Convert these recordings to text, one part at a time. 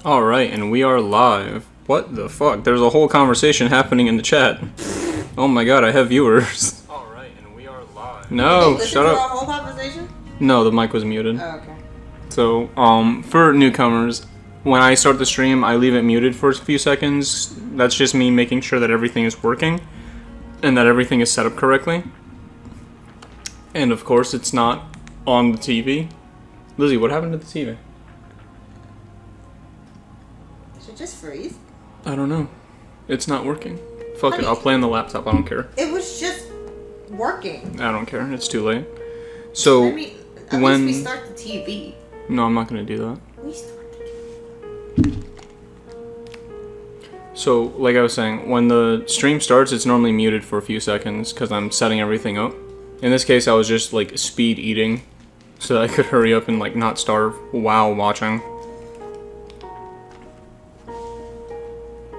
Alright, and we are live. What the fuck? There's a whole conversation happening in the chat. Oh my god, I have viewers. Alright, and we are live. No, shut up. Our whole conversation? No, the mic was muted. Oh, okay. So, for newcomers, when I start the stream, I leave it muted for a few seconds. That's just me making sure that everything is working and that everything is set up correctly. And of course, it's not on the TV. Lizzie, what happened to the TV? Should it just freeze? I don't know. It's not working. Fuck it, I'll play on the laptop, I don't care. It was just working. I don't care, it's too late. So, I mean, at least we start the TV. No, I'm not gonna do that. We start the TV. So, like I was saying, when the stream starts, it's normally muted for a few seconds because I'm setting everything up. In this case, I was just like speed eating so that I could hurry up and like not starve while watching.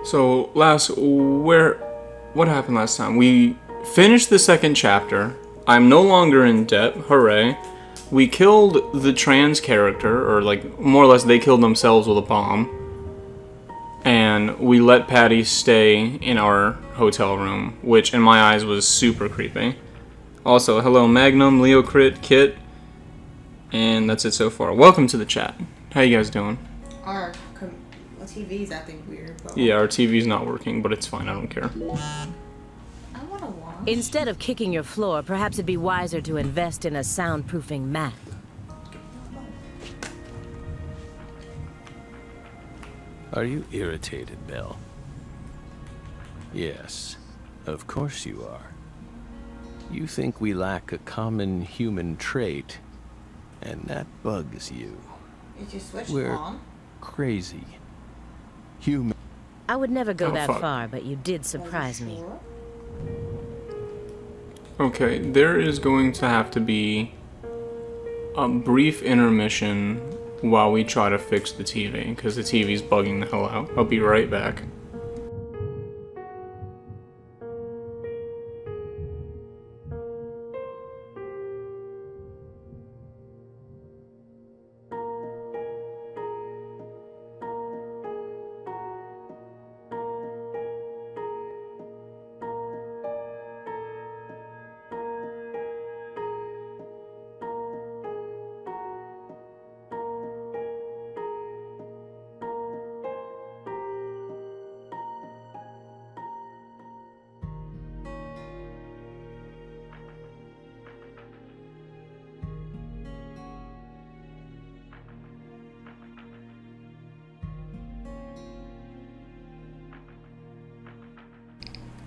So, what happened last time? We finished the second chapter. I'm no longer in debt, hooray. We killed the trans character, or like, more or less they killed themselves with a bomb. And we let Patty stay in our hotel room, which in my eyes was super creepy. Also, hello Magnum, Leo Crit, Kit, and that's it so far. Welcome to the chat. How you guys doing? Our TV's acting weird. But Yeah, our TV's not working, but it's fine, I don't care. I want to watch. Instead of kicking your floor, perhaps it'd be wiser to invest in a soundproofing mat. Are you irritated, Belle? Yes, of course you are. You think we lack a common human trait, and that bugs you. Did you switch We're on? crazy. Human. I would never go Oh, that fuck. far, but you did surprise me. Sure? Okay, there is going to have to be a brief intermission while we try to fix the TV, because the TV's bugging the hell out. I'll be right back.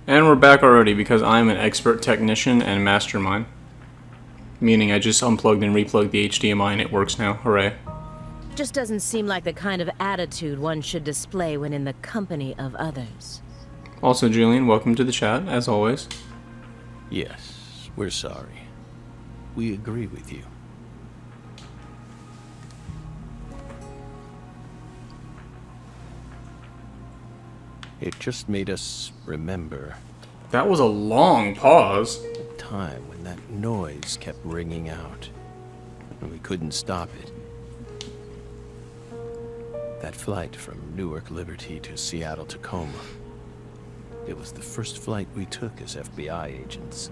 And we're back already because I'm an expert technician and mastermind. Meaning I just unplugged and replugged the HDMI and it works now. Hooray. Just doesn't seem like the kind of attitude one should display when in the company of others. Also, Julian, welcome to the chat, as always. Yes, we're sorry. We agree with you. It just made us remember That was a long pause. the time when that noise kept ringing out, and we couldn't stop it. That flight from Newark Liberty to Seattle Tacoma. It was the first flight we took as FBI agents.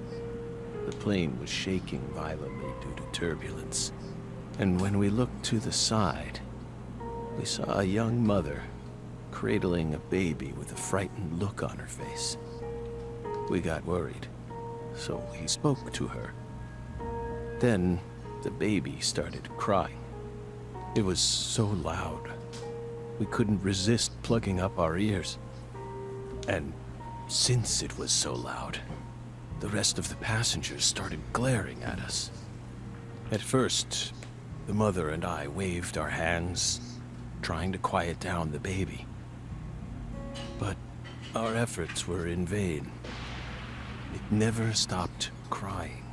The plane was shaking violently due to turbulence, and when we looked to the side, we saw a young mother cradling a baby with a frightened look on her face. We got worried, so we spoke to her. Then the baby started crying. It was so loud, we couldn't resist plugging up our ears. And since it was so loud, the rest of the passengers started glaring at us. At first, the mother and I waved our hands, trying to quiet down the baby. But our efforts were in vain. It never stopped crying.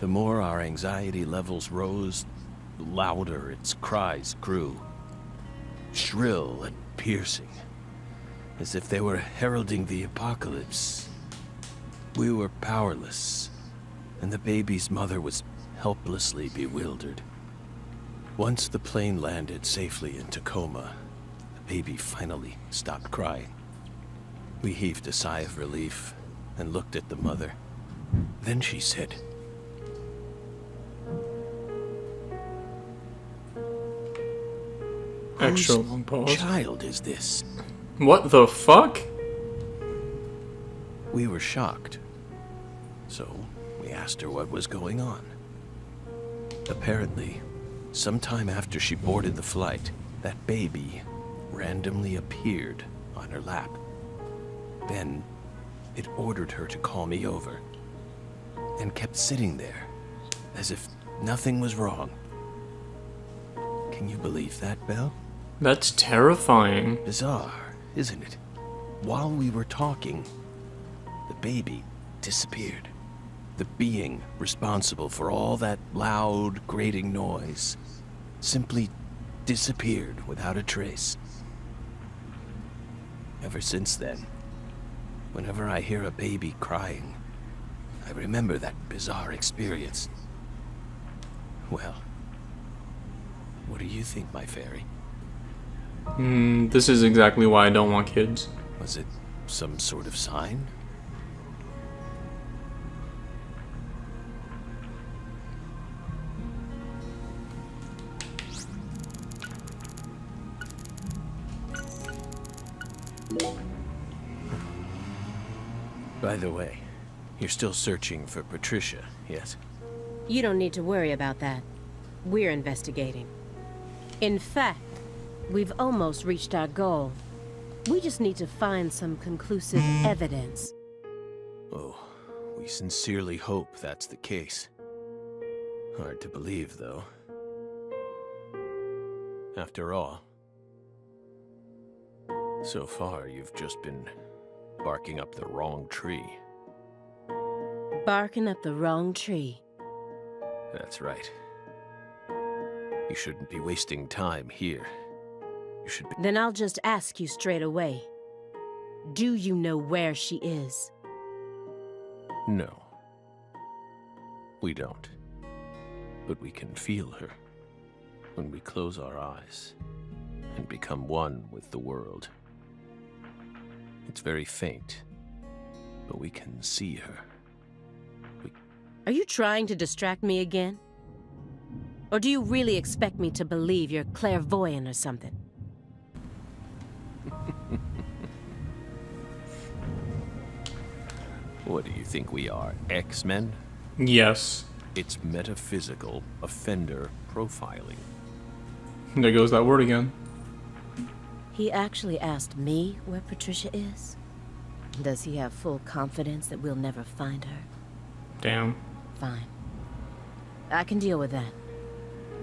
The more our anxiety levels rose, the louder its cries grew. Shrill and piercing, as if they were heralding the apocalypse. We were powerless, and the baby's mother was helplessly bewildered. Once the plane landed safely in Tacoma, baby finally stopped crying. We heaved a sigh of relief and looked at the mother. Then she said, Extra "Whose long pause. child is this?" What the fuck? We were shocked. So we asked her what was going on. Apparently, sometime after she boarded the flight, that baby randomly appeared on her lap. Then it ordered her to call me over and kept sitting there as if nothing was wrong. Can you believe that, Belle? That's terrifying. Bizarre, isn't it? While we were talking, the baby disappeared. The being responsible for all that loud, grating noise simply disappeared without a trace. Ever since then, whenever I hear a baby crying, I remember that bizarre experience. Well, what do you think, my fairy? This is exactly why I don't want kids. Was it some sort of sign? By the way, you're still searching for Patricia, yes? You don't need to worry about that. We're investigating. In fact, we've almost reached our goal. We just need to find some conclusive evidence. Oh, we sincerely hope that's the case. Hard to believe, though. After all, so far you've just been barking up the wrong tree. Barking up the wrong tree. That's right. You shouldn't be wasting time here. You should be... Then I'll just ask you straight away. Do you know where she is? No. We don't. But we can feel her when we close our eyes and become one with the world. It's very faint, but we can see her. Are you trying to distract me again? Or do you really expect me to believe you're clairvoyant or something? What do you think we are, X-Men? Yes. It's metaphysical offender profiling. There goes that word again. He actually asked me where Patricia is? Does he have full confidence that we'll never find her? Damn. Fine. I can deal with that.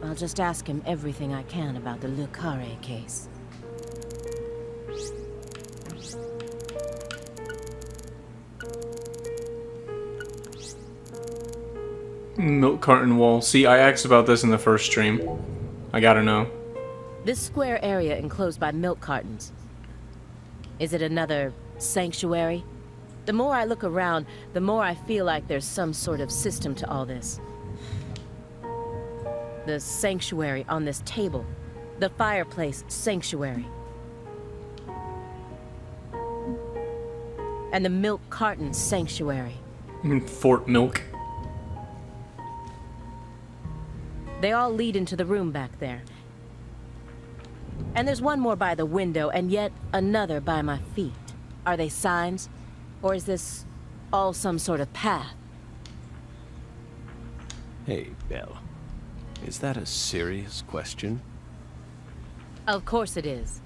I'll just ask him everything I can about the Le Carré case. Milk carton wall. See, I asked about this in the first stream. I gotta know. This square area enclosed by milk cartons. Is it another sanctuary? The more I look around, the more I feel like there's some sort of system to all this. The sanctuary on this table. The fireplace sanctuary. And the milk carton sanctuary. Fort Milk. They all lead into the room back there. And there's one more by the window, and yet another by my feet. Are they signs? Or is this all some sort of path? Hey, Belle. Is that a serious question? Of course it is.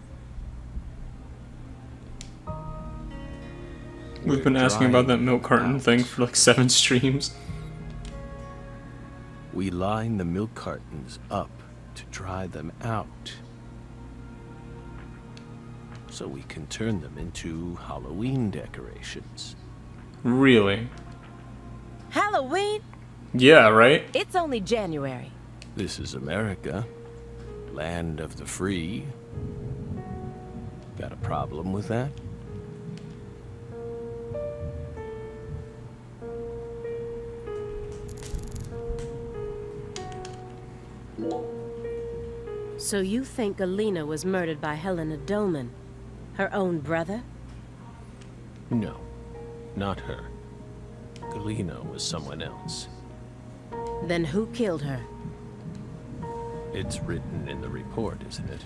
We've been asking about that milk carton thing for like 7 streams. We line the milk cartons up to dry them out, so we can turn them into Halloween decorations. Really? Halloween? Yeah, right? It's only January. This is America, land of the free. Got a problem with that? So you think Galena was murdered by Helena Dolman, her own brother? No, not her. Galena was someone else. Then who killed her? It's written in the report, isn't it?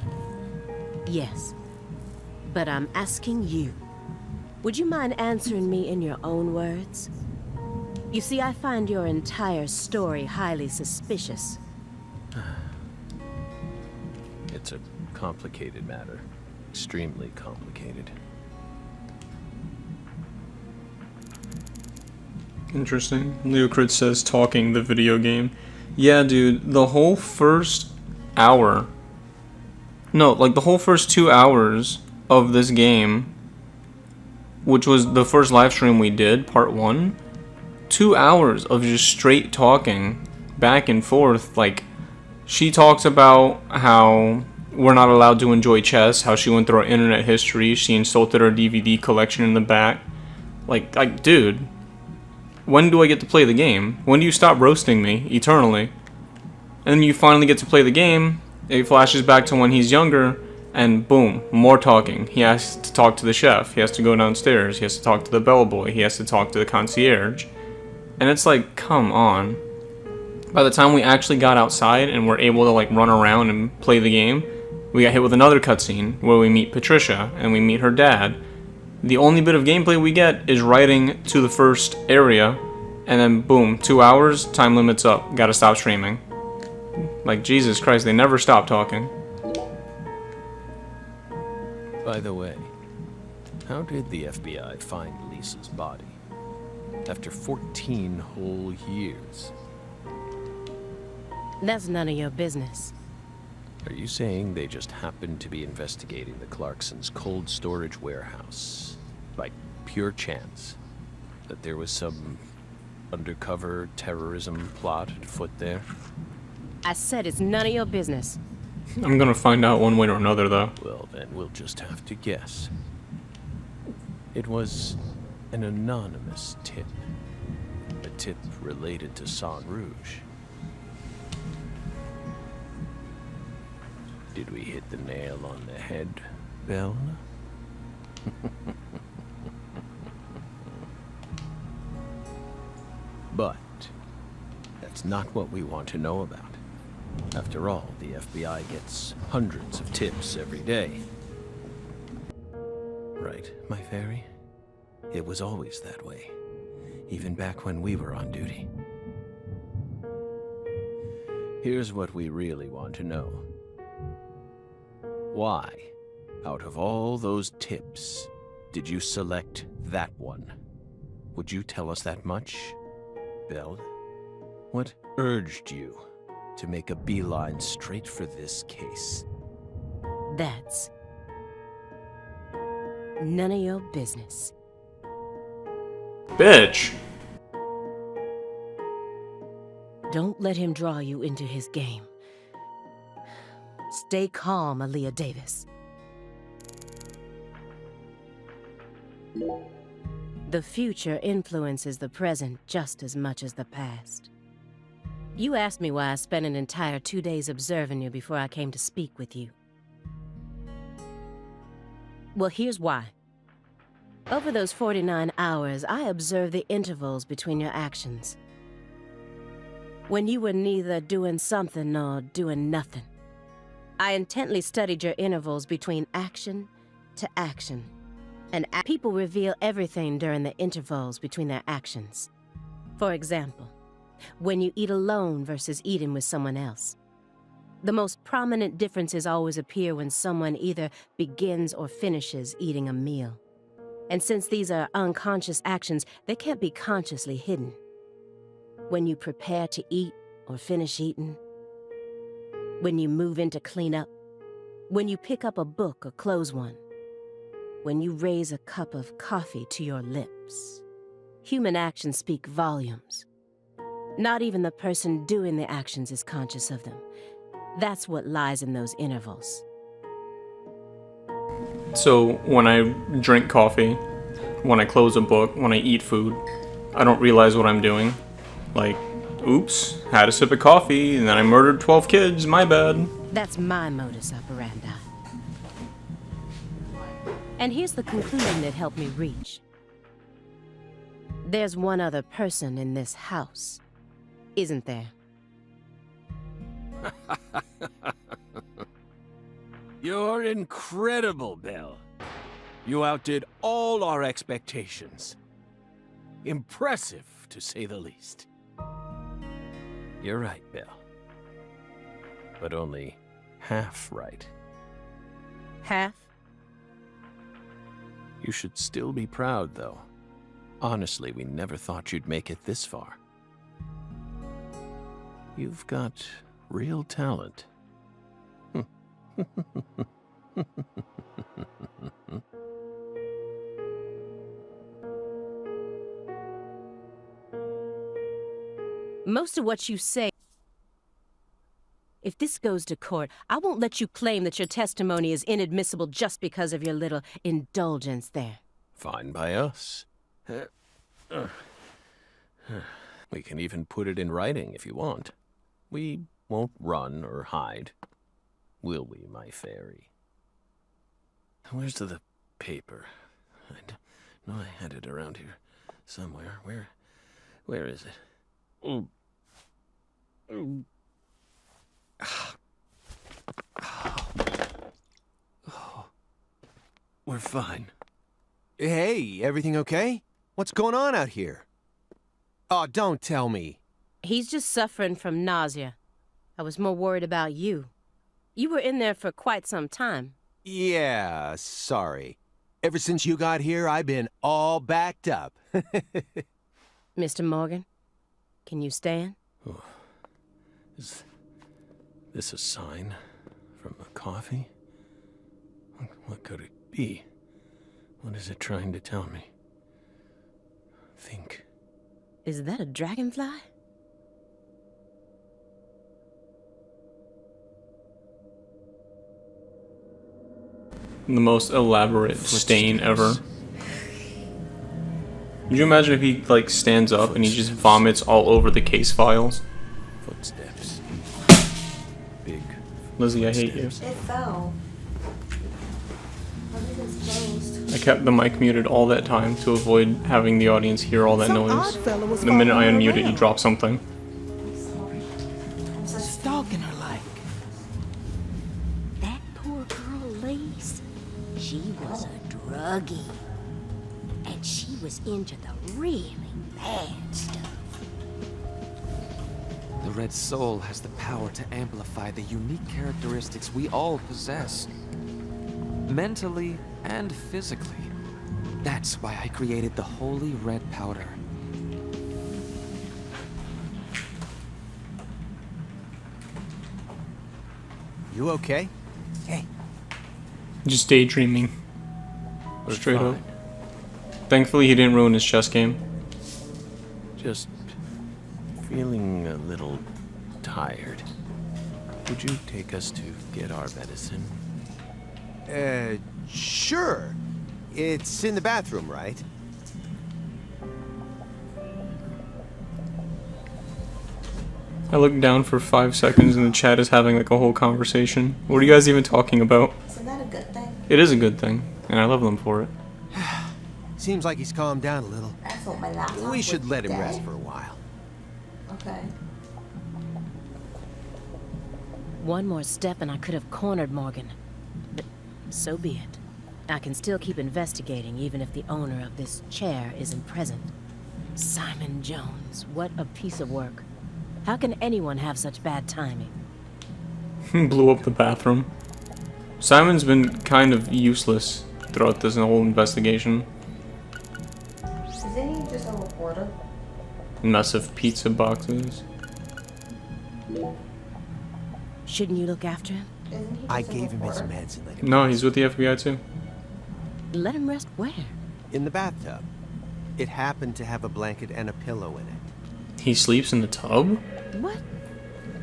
Yes. But I'm asking you. Would you mind answering me in your own words? You see, I find your entire story highly suspicious. It's a complicated matter. Extremely complicated. Interesting. Leocrit says talking the video game. Yeah, dude, the whole first hour. No, like the whole first 2 hours of this game, which was the first live stream we did, part 1, 2 hours of just straight talking back and forth. Like, she talks about how we're not allowed to enjoy chess, how she went through our internet history, she insulted our DVD collection in the back. Like, dude, when do I get to play the game? When do you stop roasting me eternally? And then you finally get to play the game, it flashes back to when he's younger, and boom, more talking. He has to talk to the chef, he has to go downstairs, he has to talk to the bellboy, he has to talk to the concierge. And it's like, come on. By the time we actually got outside and were able to like run around and play the game, we got hit with another cutscene where we meet Patricia and we meet her dad. The only bit of gameplay we get is riding to the first area, and then boom, 2 hours, time limit's up, gotta stop streaming. Like, Jesus Christ, they never stop talking. By the way, how did the FBI find Lisa's body? After 14 whole years. That's none of your business. Are you saying they just happened to be investigating the Clarksons' cold storage warehouse by pure chance? That there was some undercover terrorism plot afoot there? I said it's none of your business. I'm gonna find out one way or another, though. Well, then we'll just have to guess. It was an anonymous tip. A tip related to Sang Rouge. Did we hit the nail on the head, Belle? But that's not what we want to know about. After all, the FBI gets hundreds of tips every day. Right, my fairy? It was always that way, even back when we were on duty. Here's what we really want to know. Why, out of all those tips, did you select that one? Would you tell us that much, Belle? What urged you to make a beeline straight for this case? That's none of your business. Bitch! Don't let him draw you into his game. Stay calm, Aaliyah Davis. The future influences the present just as much as the past. You asked me why I spent an entire 2 days observing you before I came to speak with you. Well, here's why. Over those 49 hours, I observed the intervals between your actions. When you were neither doing something nor doing nothing. I intently studied your intervals between action to action. And people reveal everything during the intervals between their actions. For example, when you eat alone versus eating with someone else. The most prominent differences always appear when someone either begins or finishes eating a meal. And since these are unconscious actions, they can't be consciously hidden. When you prepare to eat or finish eating, when you move in to clean up, when you pick up a book or close one, when you raise a cup of coffee to your lips. Human actions speak volumes. Not even the person doing the actions is conscious of them. That's what lies in those intervals. So, when I drink coffee, when I close a book, when I eat food, I don't realize what I'm doing. Like, oops, had a sip of coffee, and then I murdered 12 kids, my bad. That's my modus operandi. And here's the conclusion it helped me reach. There's one other person in this house, isn't there? You're incredible, Belle. You outdid all our expectations. Impressive, to say the least. You're right, Belle. But only half right. Half? You should still be proud, though. Honestly, we never thought you'd make it this far. You've got real talent. Most of what you say... If this goes to court, I won't let you claim that your testimony is inadmissible just because of your little indulgence there. Fine by us. We can even put it in writing if you want. We won't run or hide. Will we, my fairy? Where's the paper? I know I had it around here somewhere. Where is it? Oh. We're fine. Hey, everything okay? What's going on out here? Oh, don't tell me. He's just suffering from nausea. I was more worried about you. You were in there for quite some time. Yeah, sorry. Ever since you got here, I've been all backed up. Mr. Morgan, can you stand? Oh. Is this a sign from the coffee? What could it be? What is it trying to tell me? Think. Is that a dragonfly? The most elaborate stain ever. Could you imagine if he, like, stands up and he just vomits all over the case files? Footsteps. Big. Lizzie, I hate you. It fell. I think it's closed. I kept the mic muted all that time to avoid having the audience hear all that noise. The minute I unmute it, you drop something. I'm sorry. I'm such a Stalking her like. That poor girl, Lace, she was a druggie. And she was into the really bad stuff. The Red Soul has the power to amplify the unique characteristics we all possess. Mentally and physically. That's why I created the Holy Red Powder. You okay? Hey. Just daydreaming. We're Straight up. fine. Thankfully, he didn't ruin his chess game. Just feeling a little tired. Would you take us to get our medicine? Sure. It's in the bathroom, right? I look down for 5 seconds and the chat is having like a whole conversation. What are you guys even talking about? Isn't that a good thing? It is a good thing, and I love them for it. Seems like he's calmed down a little. That's what my laptop We should was let him dead. rest for a while. Okay. One more step and I could have cornered Morgan. But so be it. I can still keep investigating even if the owner of this chair isn't present. Simon Jones, what a piece of work. How can anyone have such bad timing? Blew up the bathroom. Simon's been kind of useless throughout this whole investigation. Isn't he just a reporter? Mess of pizza boxes. Shouldn't you look after him? Isn't he just I a gave him his reporter? meds and let him No, rest. he's with the FBI too. Let him rest where? In the bathtub. It happened to have a blanket and a pillow in it. He sleeps in the tub? What?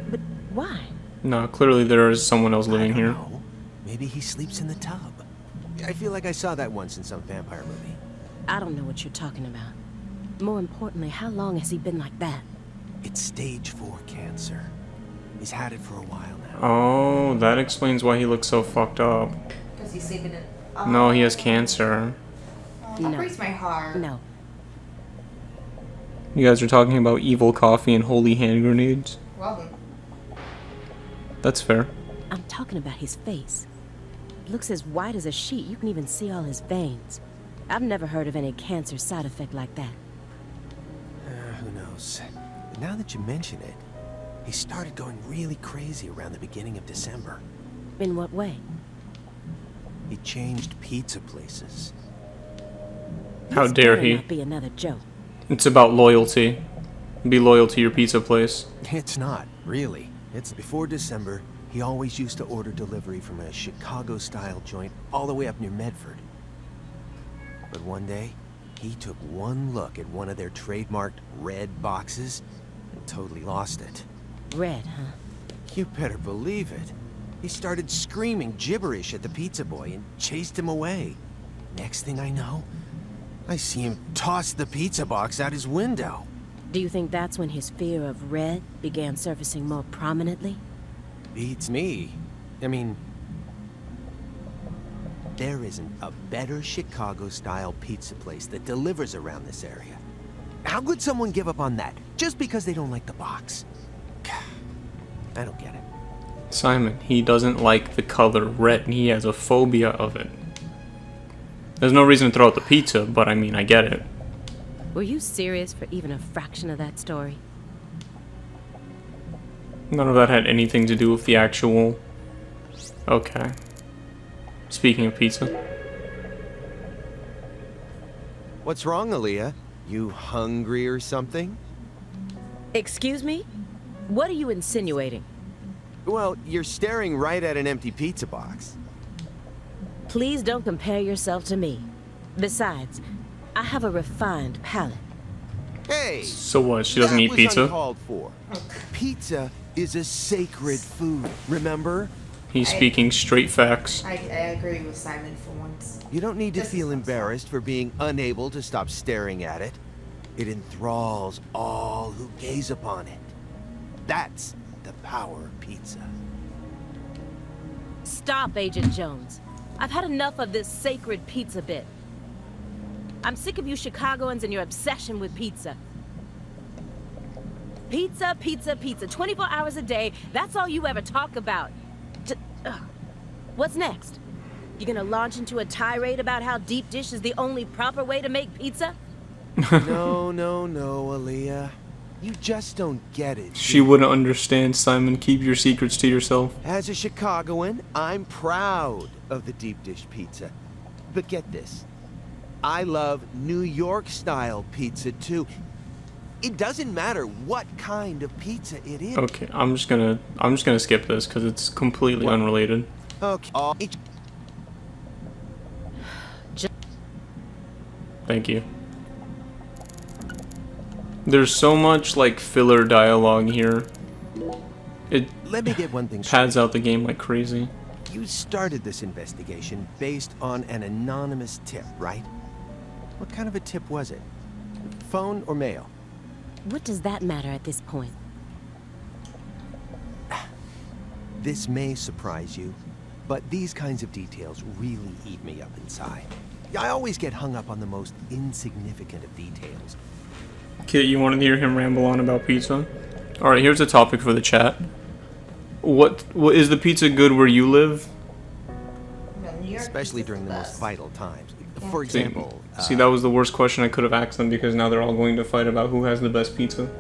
But why? No, clearly there is someone else living I don't here. know. Maybe he sleeps in the tub. I feel like I saw that once in some vampire movie. I don't know what you're talking about. More importantly, how long has he been like that? It's stage 4 cancer. He's had it for a while now. Oh, that explains why he looks so fucked up. Because he's sleeping in. No, he has cancer. That No. breaks my heart. No. You guys are talking about evil coffee and holy hand grenades. Well then. That's fair. I'm talking about his face. It looks as white as a sheet. You can even see all his veins. I've never heard of any cancer side effect like that. Who knows? But now that you mention it, he started going really crazy around the beginning of December. In what way? He changed pizza places. How This dare better he? not be another joke. It's about loyalty. Be loyal to your pizza place. It's not, really. It's before December, he always used to order delivery from a Chicago-style joint all the way up near Medford. But one day, he took one look at one of their trademarked red boxes and totally lost it. Red, huh? You better believe it. He started screaming gibberish at the pizza boy and chased him away. Next thing I know, I see him toss the pizza box out his window. Do you think that's when his fear of red began surfacing more prominently? Beats me. I mean, there isn't a better Chicago-style pizza place that delivers around this area. How could someone give up on that just because they don't like the box? I don't get it. Simon, he doesn't like the color red and he has a phobia of it. There's no reason to throw out the pizza, but I mean, I get it. Were you serious for even a fraction of that story? None of that had anything to do with the actual... Okay. Speaking of pizza. What's wrong, Aaliyah? You hungry or something? Excuse me? What are you insinuating? Well, you're staring right at an empty pizza box. Please don't compare yourself to me. Besides, I have a refined palate. Hey! So what, she doesn't that eat was pizza? Uncalled for. Pizza is a sacred food, remember? He's speaking straight facts. I agree with Simon for once. You don't need to This feel is embarrassed for being unable to stop staring at it. It enthralls all who gaze upon it. That's the power of pizza. Stop, Agent Jones. I've had enough of this sacred pizza bit. I'm sick of you Chicagoans and your obsession with pizza. Pizza, pizza, pizza. 24 hours a day. That's all you ever talk about. What's next? You gonna launch into a tirade about how deep dish is the only proper way to make pizza? No, Aaliyah. You just don't get it. She wouldn't understand, Simon. Keep your secrets to yourself. As a Chicagoan, I'm proud of the deep dish pizza. But get this. I love New York-style pizza, too. It doesn't matter what kind of pizza it is. Okay, I'm just gonna skip this because it's completely unrelated. Okay. Thank you. There's so much like filler dialogue here. It Let me get one thing straight. pads out the game like crazy. You started this investigation based on an anonymous tip, right? What kind of a tip was it? Phone or mail? What does that matter at this point? This may surprise you, but these kinds of details really eat me up inside. I always get hung up on the most insignificant of details. Kit, you wanted to hear him ramble on about pizza? Alright, here's a topic for the chat. What is the pizza good where you live? No, New York Especially pizza's during the most best. vital times. For See, example, that was the worst question I could have asked them because now they're all going to fight about who has the best pizza. When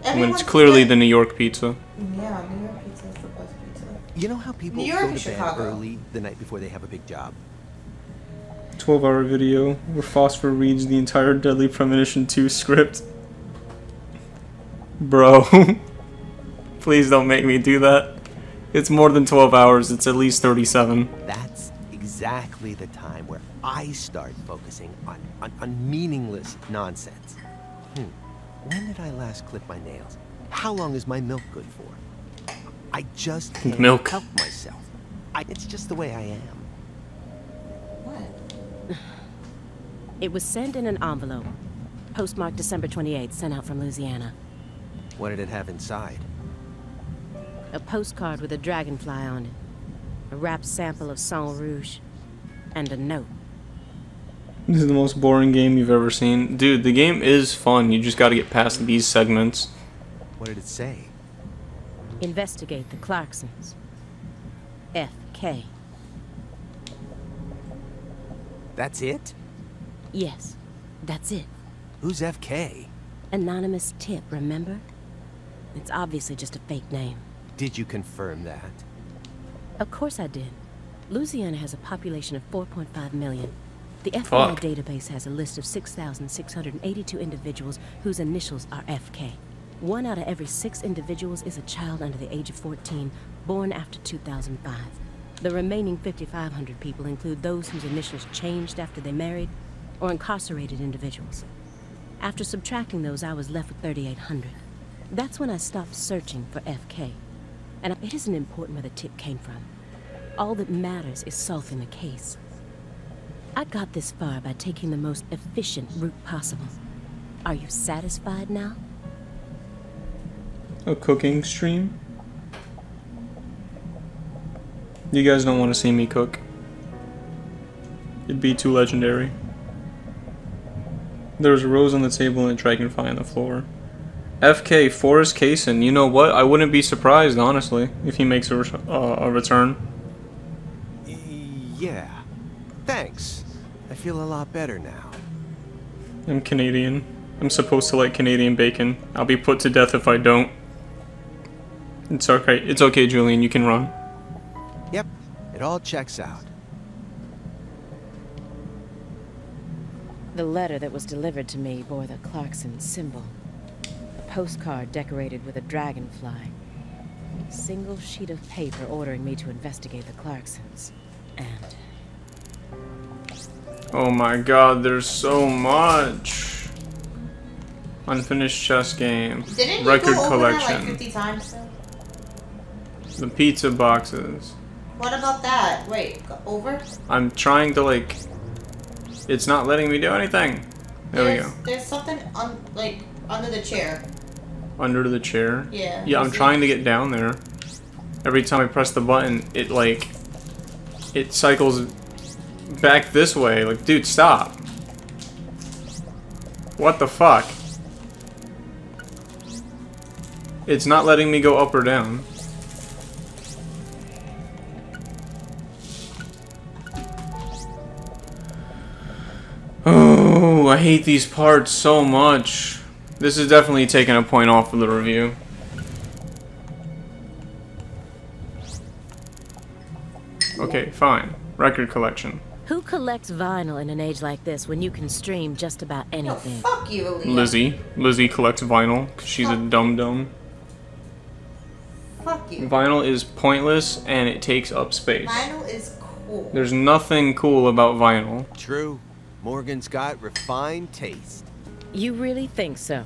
Everyone's it's clearly good. the New York pizza. Yeah, New York pizza is the best pizza. you know how people New York go and to bed Chicago. early the night before they have a big job? 12-hour video where Phosphor reads the entire Deadly Premonition 2 script. Bro. Please don't make me do that. It's more than 12 hours, it's at least 37. That's exactly the time where I start focusing on meaningless nonsense. When did I last clip my nails? How long is my milk good for? I just can't Milk. help myself. It's just the way I am. What? It was sent in an envelope. Postmarked December 28th, sent out from Louisiana. What did it have inside? A postcard with a dragonfly on it. A wrapped sample of Sang Rouge. And a note. This is the most boring game you've ever seen. Dude, the game is fun. You just gotta get past these segments. What did it say? Investigate the Clarksons. FK. That's it? Yes, that's it. Who's FK? Anonymous tip, remember? It's obviously just a fake name. Did you confirm that? Of course I did. Louisiana has a population of 4.5 million. The FBI Fuck. database has a list of 6,682 individuals whose initials are FK. 1 out of every 6 individuals is a child under the age of 14, born after 2005. The remaining 5,500 people include those whose initials changed after they married, or incarcerated individuals. After subtracting those, I was left with 3,800. That's when I stopped searching for FK. And it isn't important where the tip came from. All that matters is solving the case. I got this far by taking the most efficient route possible. Are you satisfied now? A cooking stream? You guys don't want to see me cook. It'd be too legendary. There was a rose on the table and a dragonfly on the floor. FK, Forrest Kaysen. You know what? I wouldn't be surprised, honestly, if he makes a return. Yeah. Thanks. I feel a lot better now. I'm Canadian. I'm supposed to like Canadian bacon. I'll be put to death if I don't. It's okay. It's okay, Julian. You can run. Yep. It all checks out. The letter that was delivered to me bore the Clarkson symbol. A postcard decorated with a dragonfly. A single sheet of paper ordering me to investigate the Clarksons. And... Oh my god, there's so much. Unfinished chess game. Didn't Record you go over that collection. like 50 times though? The pizza boxes. What about that? Wait, over? I'm trying to like... It's not letting me do anything. There we go. There's something like under the chair. Under the chair? Yeah. Yeah, I'm trying to get down there. Every time I press the button, it like... It cycles back this way. Like, dude, stop. What the fuck? It's not letting me go up or down. Oh, I hate these parts so much. This is definitely taking a point off of the review. Okay, fine. Record collection. who collects vinyl in an age like this when you can stream just about No, anything? fuck you, Aaliyah. Lizzie. Lizzie collects vinyl because she's a dum-dum. Fuck you. Vinyl is pointless and it takes up space. Vinyl is cool. There's nothing cool about vinyl. True. Morgan's got refined taste. You really think so?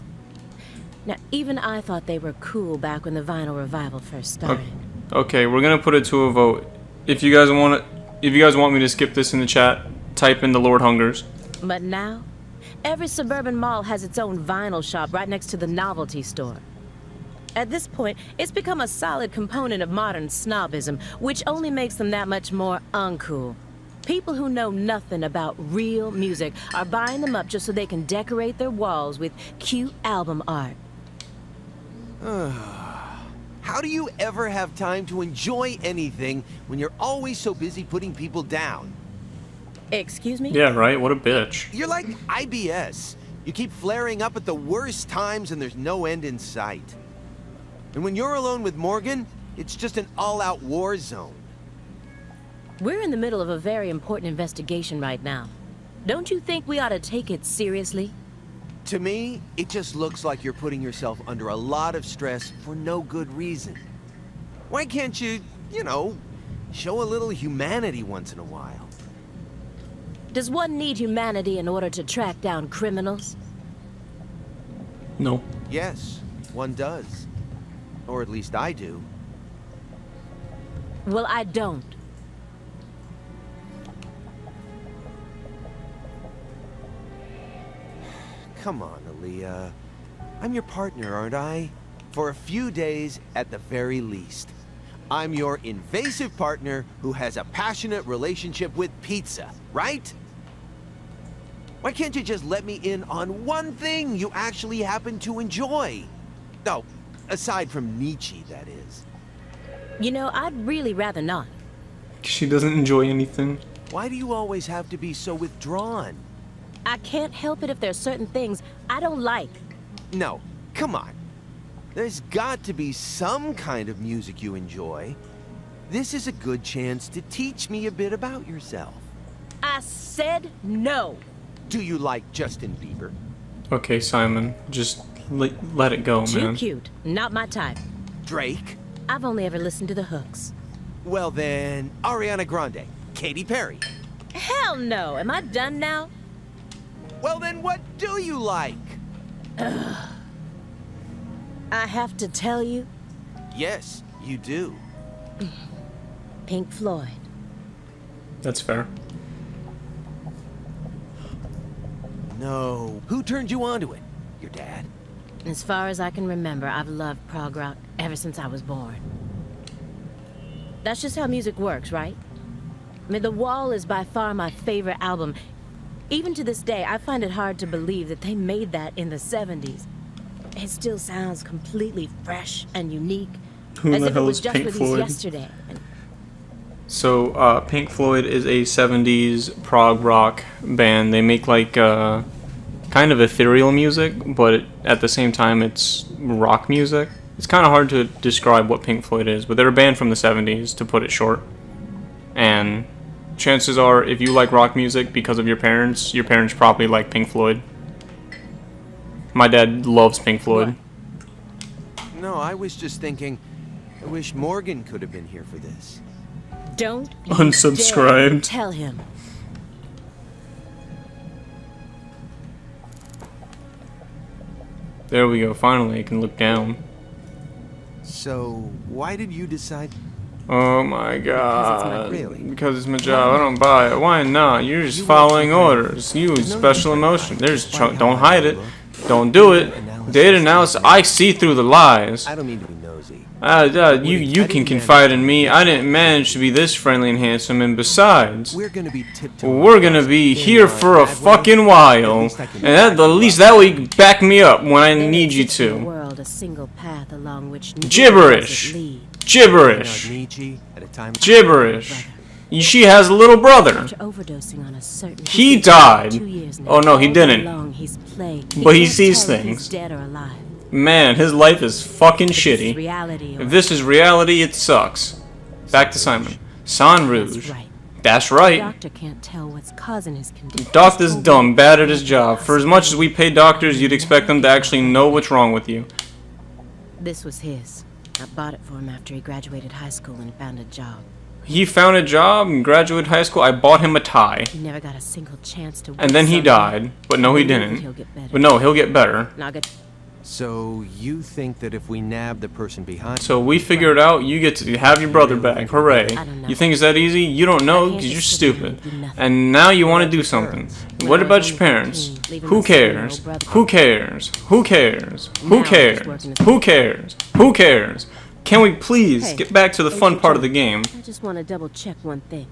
Now, even I thought they were cool back when the vinyl revival first started. Okay, we're gonna put it to a vote. If you guys want me to skip this in the chat, type in the Lord Hungers. But now, every suburban mall has its own vinyl shop right next to the novelty store. At this point, it's become a solid component of modern snobism, which only makes them that much more uncool. People who know nothing about real music are buying them up just so they can decorate their walls with cute album art. How do you ever have time to enjoy anything when you're always so busy putting people down? Excuse me? Yeah, right? What a bitch. You're like IBS. You keep flaring up at the worst times and there's no end in sight. And when you're alone with Morgan, it's just an all-out war zone. We're in the middle of a very important investigation right now. Don't you think we ought to take it seriously? To me, it just looks like you're putting yourself under a lot of stress for no good reason. Why can't you, show a little humanity once in a while? Does one need humanity in order to track down criminals? No. Yes, one does. Or at least I do. Well, I don't. Come on, Aaliyah. I'm your partner, aren't I? For a few days at the very least. I'm your invasive partner who has a passionate relationship with pizza, right? Why can't you just let me in on one thing you actually happen to enjoy? Oh, aside from Nietzsche, that is. You know, I'd really rather not. She doesn't enjoy anything. Why do you always have to be so withdrawn? I can't help it if there's certain things I don't like. No, come on. There's got to be some kind of music you enjoy. This is a good chance to teach me a bit about yourself. I said no. Do you like Justin Bieber? Okay, Simon, just let it go, Too man. cute. Not my type. Drake? I've only ever listened to the hooks. Well then, Ariana Grande, Katy Perry. Hell no. Am I done now? Well then, what do you like? I have to tell you, Yes, you do. Pink Floyd. That's fair. No. Who turned you on to it? Your dad? As far as I can remember, I've loved prog rock ever since I was born. That's just how music works, right? I mean, The Wall is by far my favorite album. Even to this day, I find it hard to believe that they made that in the 70s. It still sounds completely fresh and unique, Who as the if it hell was is just Pink released Floyd? yesterday. So, Pink Floyd is a 70s prog rock band. They make like kind of ethereal music, but at the same time it's rock music. It's kind of hard to describe what Pink Floyd is, but they're a band from the 70s, to put it short. And chances are, if you like rock music because of your parents probably like Pink Floyd. My dad loves Pink Floyd. No, I was just thinking, I wish Morgan could have been here for this. Don't you Unsubscribe. dare tell him. There we go, finally I can look down. So, why did you decide? Oh my god. Really? Because it's my job. I don't buy it. Why not? You're just following orders. You special emotion. Don't hide it. Don't do it. Data analysis. I see through the lies. I don't mean to be nosy. You can confide in me. I didn't manage to be this friendly and handsome, and besides, We're gonna be tiptoeing. we're gonna be here for a fucking while. And at least that way you back me up when I There need you exists in the to. world a single path along which neither Gibberish. does it lead. Gibberish. Nietzsche at a time. Gibberish. She has a little brother. After overdosing on a certain He disease died. for 2 years now, Oh, no, he all day didn't. long he's plagued. But he can't sees tell if things. He's dead or alive. Man, his life is fucking If this is shitty. reality or If this is reality, it sucks. Back to Simon. San that's Rouge. right. That's The right. doctor can't tell what's causing his condition. Doctor's He's told dumb, me bad at his job. it's For as much as we pay doctors, you'd expect them to actually know what's wrong with you. This was his. I bought it for him after he graduated high school and found a job. He found a job and graduated high school. I bought him a tie. He never got a single chance to. And then he died. But no, he He'll didn't. get better. But no, he'll get better. Now get. So you think that if we nab the person behind? So we figured out you get to have your brother back. Hooray. I don't know. You think it's that easy? You don't know because you're stupid. And now you want to do something. What about your parents? Who cares? Who cares? Who cares? Who cares? Who cares? Who cares? Can we please Hey, get back to the fun part of the game? I just want to double check one thing.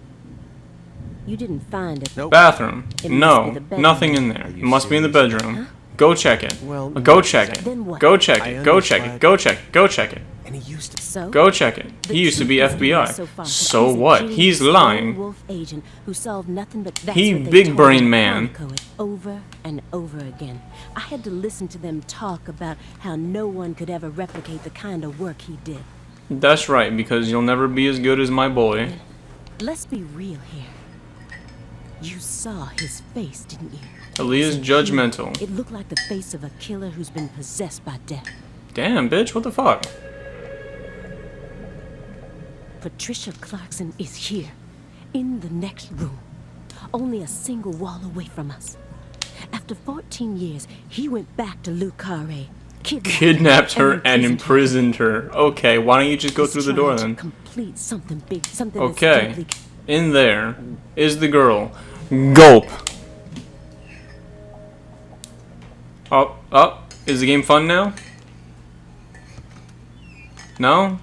You didn't find it. Nope. Bathroom. It must be No, the bedroom. nothing in there. It must be in the bedroom. Go check it. Well, Go check it. Then what? Go check it. Go check it. Go check it. Go check it. And he used to. So? Go check it. The He used to be truth is FBI. so far that So he's a what? genius He's lone lying. wolf agent who solved nothing but that's He what they big told brain me to man. chronicle it over and over again. I had to listen to them talk about how no one could ever replicate the kind of work he did. That's right, because you'll never be as good as my boy. Let's be real here. You saw his face, didn't you? Aaliyah's judgmental. It looked like the face of a killer who's been possessed by death. Damn, bitch, what the fuck? Patricia Clarkson is here, in the next room, only a single wall away from us. After 14 years, he went back to Le Carré, Kidnapped her and imprisoned her. Okay, why don't you just go He's through the door trying to then? Complete something big, something Okay. that's deeply. In there is the girl. Gulp. Oh, is the game fun now? No?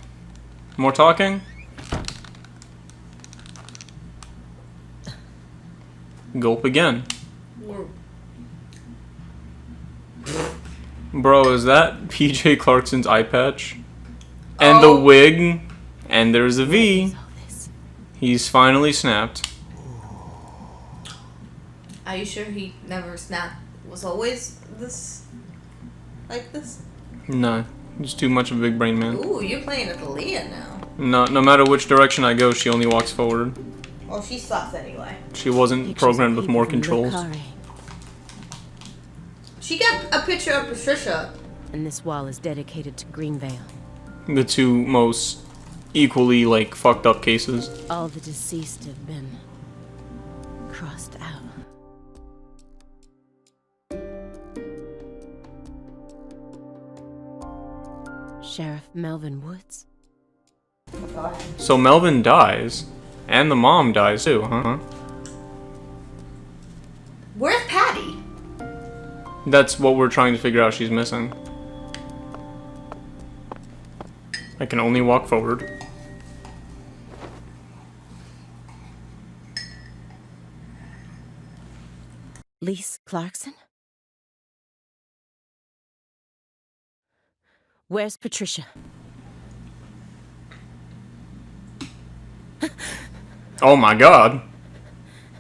More talking? Gulp again. Bro, is that PJ Clarkson's eye patch? And the wig. And there's a V. He's finally snapped. Are you sure he never snapped? Was always this like this? Nah, he's too much of a big brain man. Ooh, you're playing with Leah now. No matter which direction I go, she only walks forward. Well, she sucks anyway. She wasn't programmed with more controls. She got a picture of Patricia. And this wall is dedicated to Greenvale. The two most equally, like, fucked up cases. All the deceased have been crossed out. Sheriff Melvin Woods? Go ahead. So Melvin dies, and the mom dies too, huh? Where's Patty? That's what we're trying to figure out she's missing. I can only walk forward. Lise Clarkson? Where's Patricia? Oh my god.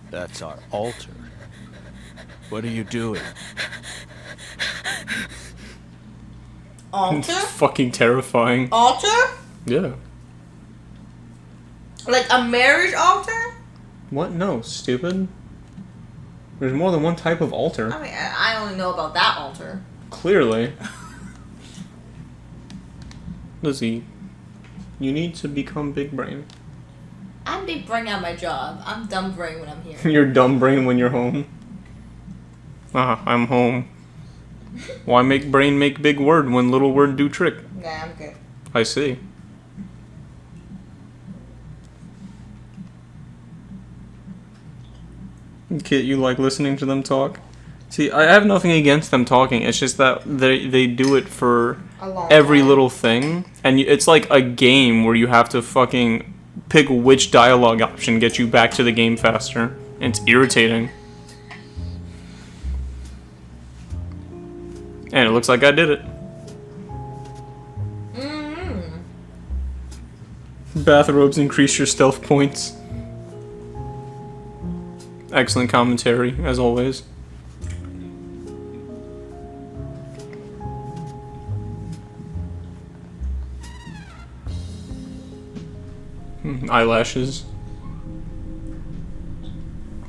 That's our altar. What are you doing? Altar? Fucking terrifying. Altar? Yeah. Like a marriage altar? What? No, stupid. There's more than one type of altar. I mean, I only know about that altar. Clearly. Lizzie, you need to become big brain. I'm big brain at my job. I'm dumb brain when I'm here. You're dumb brain when you're home. Ah, I'm home. Why make brain make big word when little word do trick? Yeah, I'm good. I see. Kit, you like listening to them talk? See, I have nothing against them talking. It's just that they do it for every little thing. And it's like a game where you have to fucking pick which dialogue option gets you back to the game faster. And it's irritating. And it looks like I did it. Bathrobes increase your stealth points. Excellent commentary, as always. Eyelashes.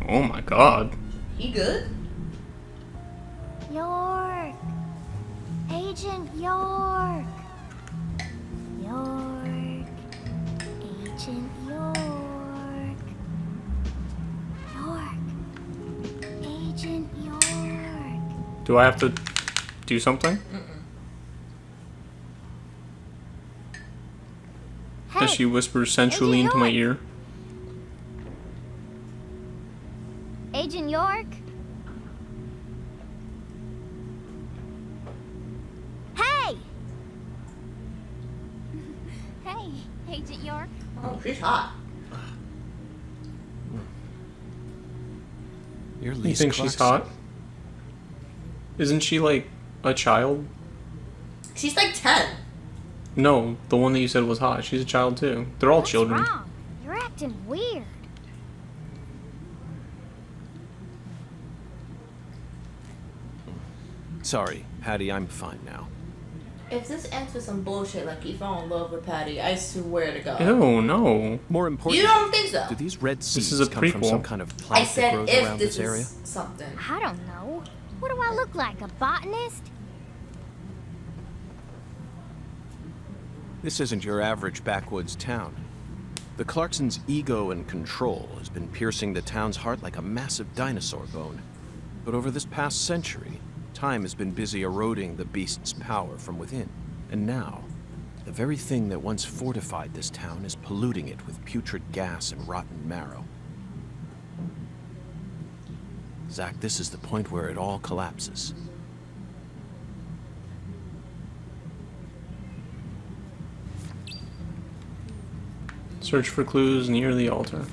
Oh my god. He good? York! Agent York! York! Agent York! York! Agent York! Do I have to do something? Hey! As she whispers sensually into my ear. Agent York? Hey! Hey, Agent York. Oh, she's hot. You're You Lise think she's Clarkson. hot? Isn't she like a child? She's like 10. No, the one that you said was hot. She's a child too. They're all What's children. wrong? You're acting weird. Sorry, Patty, I'm fine now. If this ends with some bullshit like he fell in love with Patty, I swear to God. Ew, no. More important, You don't think so? do these red seeds is a come from prequel. some kind of I plant that said grows if around this this area? is something. I don't know. What do I look like, a botanist? This isn't your average backwoods town. The Clarksons' ego and control has been piercing the town's heart like a massive dinosaur bone. But over this past century, time has been busy eroding the beast's power from within. And now, the very thing that once fortified this town is polluting it with putrid gas and rotten marrow. Zach, this is the point where it all collapses. Search for clues near the altar.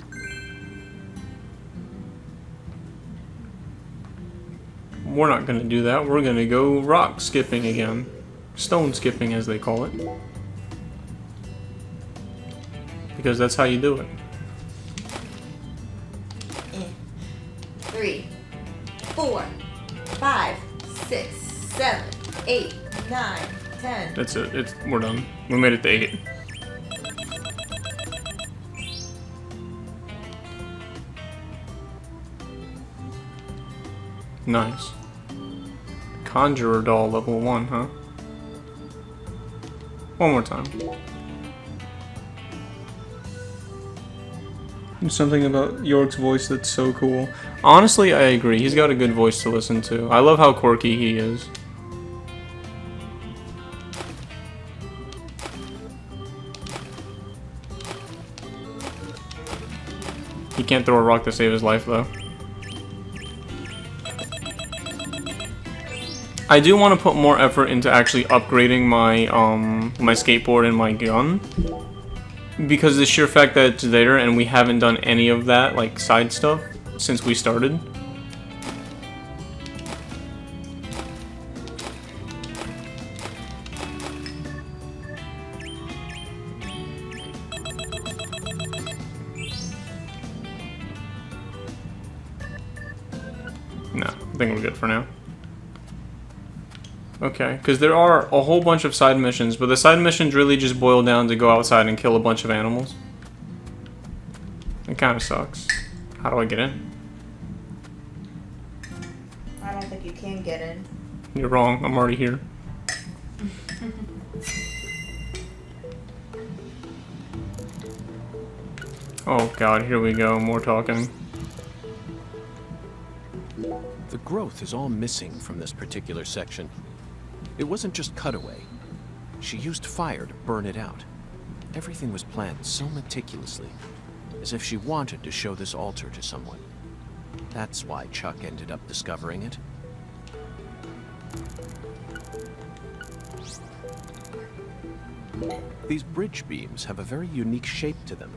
we're not gonna do that. We're gonna go rock skipping again. Stone skipping, as they call it. Because that's how you do it. 3, 4, 5, 6, 7, 8, 9, 10. That's it. We're done. We made it to 8. Nice. Conjurer doll level 1, huh? One more time. There's something about York's voice that's so cool. Honestly, I agree. He's got a good voice to listen to. I love how quirky he is. He can't throw a rock to save his life, though. I do want to put more effort into actually upgrading my my skateboard and my gun, because the sheer fact that it's there and we haven't done any of that like side stuff since we started. No, I think we're good for now. Okay, because there are a whole bunch of side missions, but the side missions really just boil down to go outside and kill a bunch of animals. It kind of sucks. How do I get in? I don't think you can get in. You're wrong, I'm already here. Oh god, here we go, more talking. The growth is all missing from this particular section. It wasn't just cutaway. She used fire to burn it out. Everything was planned so meticulously, as if she wanted to show this altar to someone. That's why Chuck ended up discovering it. These bridge beams have a very unique shape to them.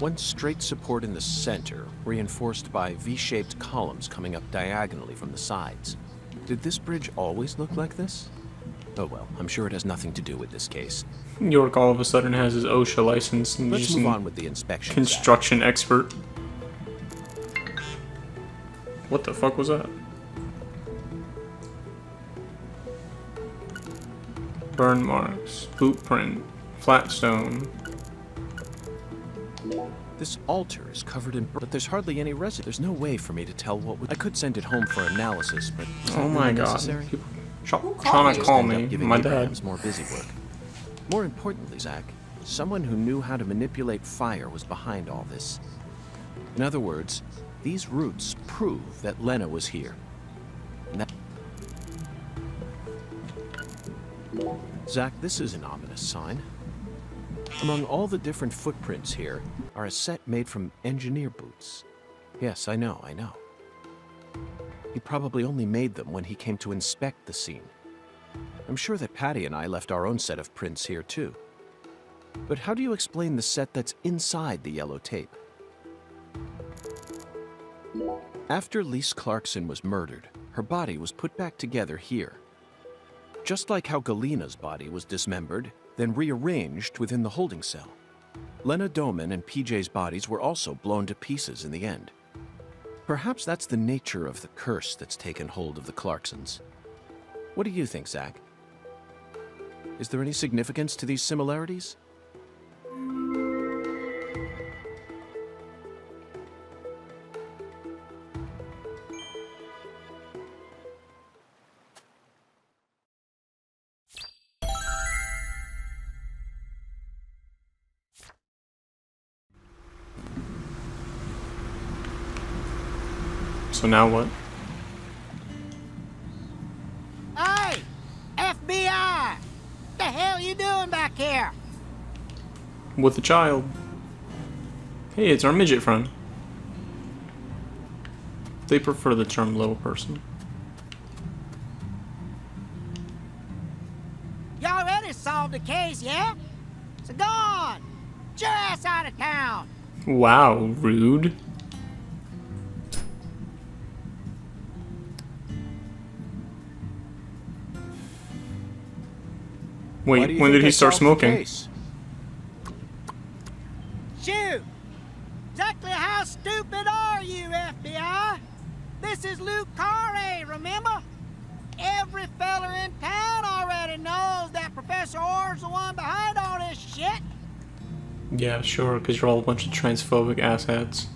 One straight support in the center, reinforced by V-shaped columns coming up diagonally from the sides. Did this bridge always look like this? Oh well, I'm sure it has nothing to do with this case. York all of a sudden has his OSHA license and Let's just move an on with the inspection. construction expert. What the fuck was that? Burn marks, boot print, flat stone. This altar is covered in but there's hardly any residue. There's no way for me to tell what I could send it home for analysis, but is that Oh my really god. necessary? People called trying to you? call End up me. giving My Abrahams dad. more busy work. More importantly, Zach, someone who knew how to manipulate fire was behind all this. In other words, these roots prove that Lena was here. And that... Zach, this is an ominous sign. Among all the different footprints here are a set made from engineer boots. Yes, I know. He probably only made them when he came to inspect the scene. I'm sure that Patty and I left our own set of prints here too. But how do you explain the set that's inside the yellow tape? After Lise Clarkson was murdered, her body was put back together here. Just like how Galena's body was dismembered, then rearranged within the holding cell. Lena Doman and PJ's bodies were also blown to pieces in the end. Perhaps that's the nature of the curse that's taken hold of the Clarksons. What do you think, Zach? Is there any significance to these similarities? So now what? Hey! FBI! The hell you doing back here? With the child. Hey, it's our midget friend. They prefer the term little person. You already solved the case, yeah? So go on! Get your ass out of town! Wow, rude. Why do Wait, you when think did he I start solved the smoking? case? Shoot! Exactly how stupid are you, FBI? This is Luke Carre, remember? Every feller in town already knows that Professor Orr's the one behind all this shit. Yeah, sure, because you're all a bunch of transphobic asshats.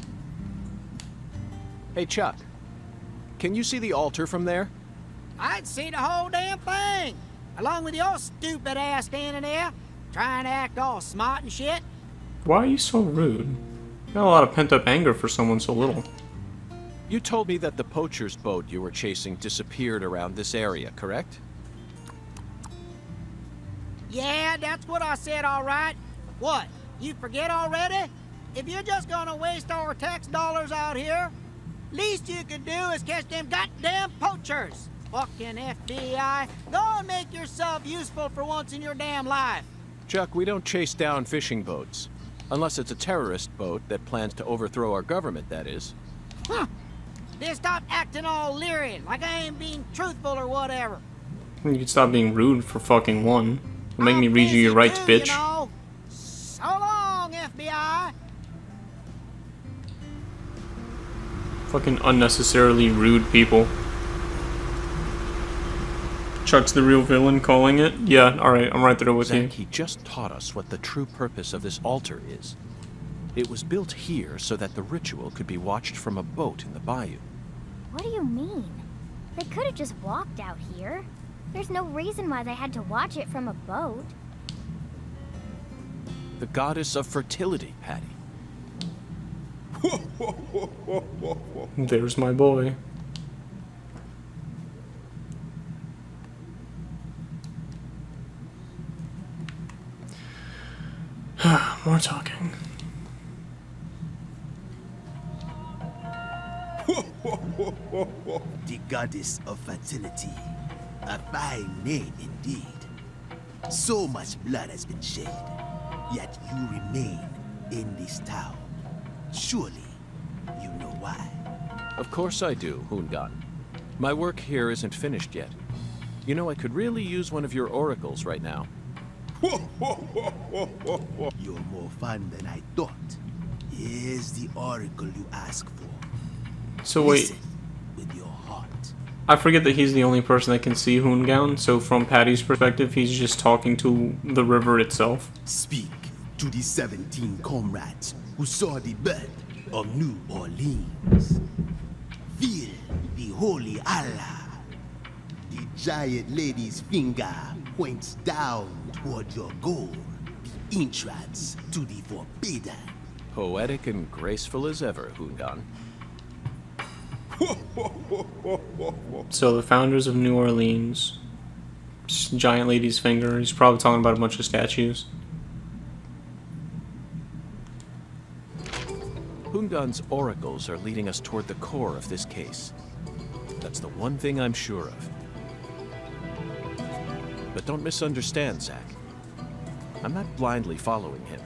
Hey, Chuck. Can you see the altar from there? I'd see the whole damn thing, along with your stupid ass standing there, trying to act all smart and shit. Why are you so rude? Got a lot of pent-up anger for someone so little. You told me that the poacher's boat you were chasing disappeared around this area, correct? Yeah, that's what I said, all right. What, you forget already? If you're just gonna waste our tax dollars out here, least you could do is catch them goddamn poachers. Fucking FBI, go and make yourself useful for once in your damn life. Chuck, we don't chase down fishing boats. Unless it's a terrorist boat that plans to overthrow our government, that is. Huh. Then stop acting all leery, like I ain't being truthful or whatever. You could stop being rude for fucking one. Make me I'm read you your busy rights, too, bitch. You know? So long, FBI. Fucking unnecessarily rude people. Chuck's the real villain calling it? Yeah, alright, I'm right there with you. Zach, he just taught us what the true purpose of this altar is. It was built here so that the ritual could be watched from a boat in the bayou. What do you mean? They could have just walked out here. There's no reason why they had to watch it from a boat. The goddess of fertility, Patty. There's my boy. More talking. The goddess of fertility. A fine name indeed. So much blood has been shed, yet you remain in this town. Surely, you know why. Of course I do, Hungan. My work here isn't finished yet. You know, I could really use one of your oracles right now. You're more fun than I thought. Here's the oracle you ask for. So wait, Listen with your heart. I forget that he's the only person that can see Hoongown, so from Patty's perspective, he's just talking to the river itself. Speak to the 17 comrades who saw the birth of New Orleans. Feel the holy Allah. The giant lady's finger points down toward your goal, the entrance to the forbidden. Poetic and graceful as ever, Hungan. So the founders of New Orleans, giant lady's finger, he's probably talking about a bunch of statues. Hungan's oracles are leading us toward the core of this case. That's the one thing I'm sure of. But don't misunderstand, Zach. I'm not blindly following him.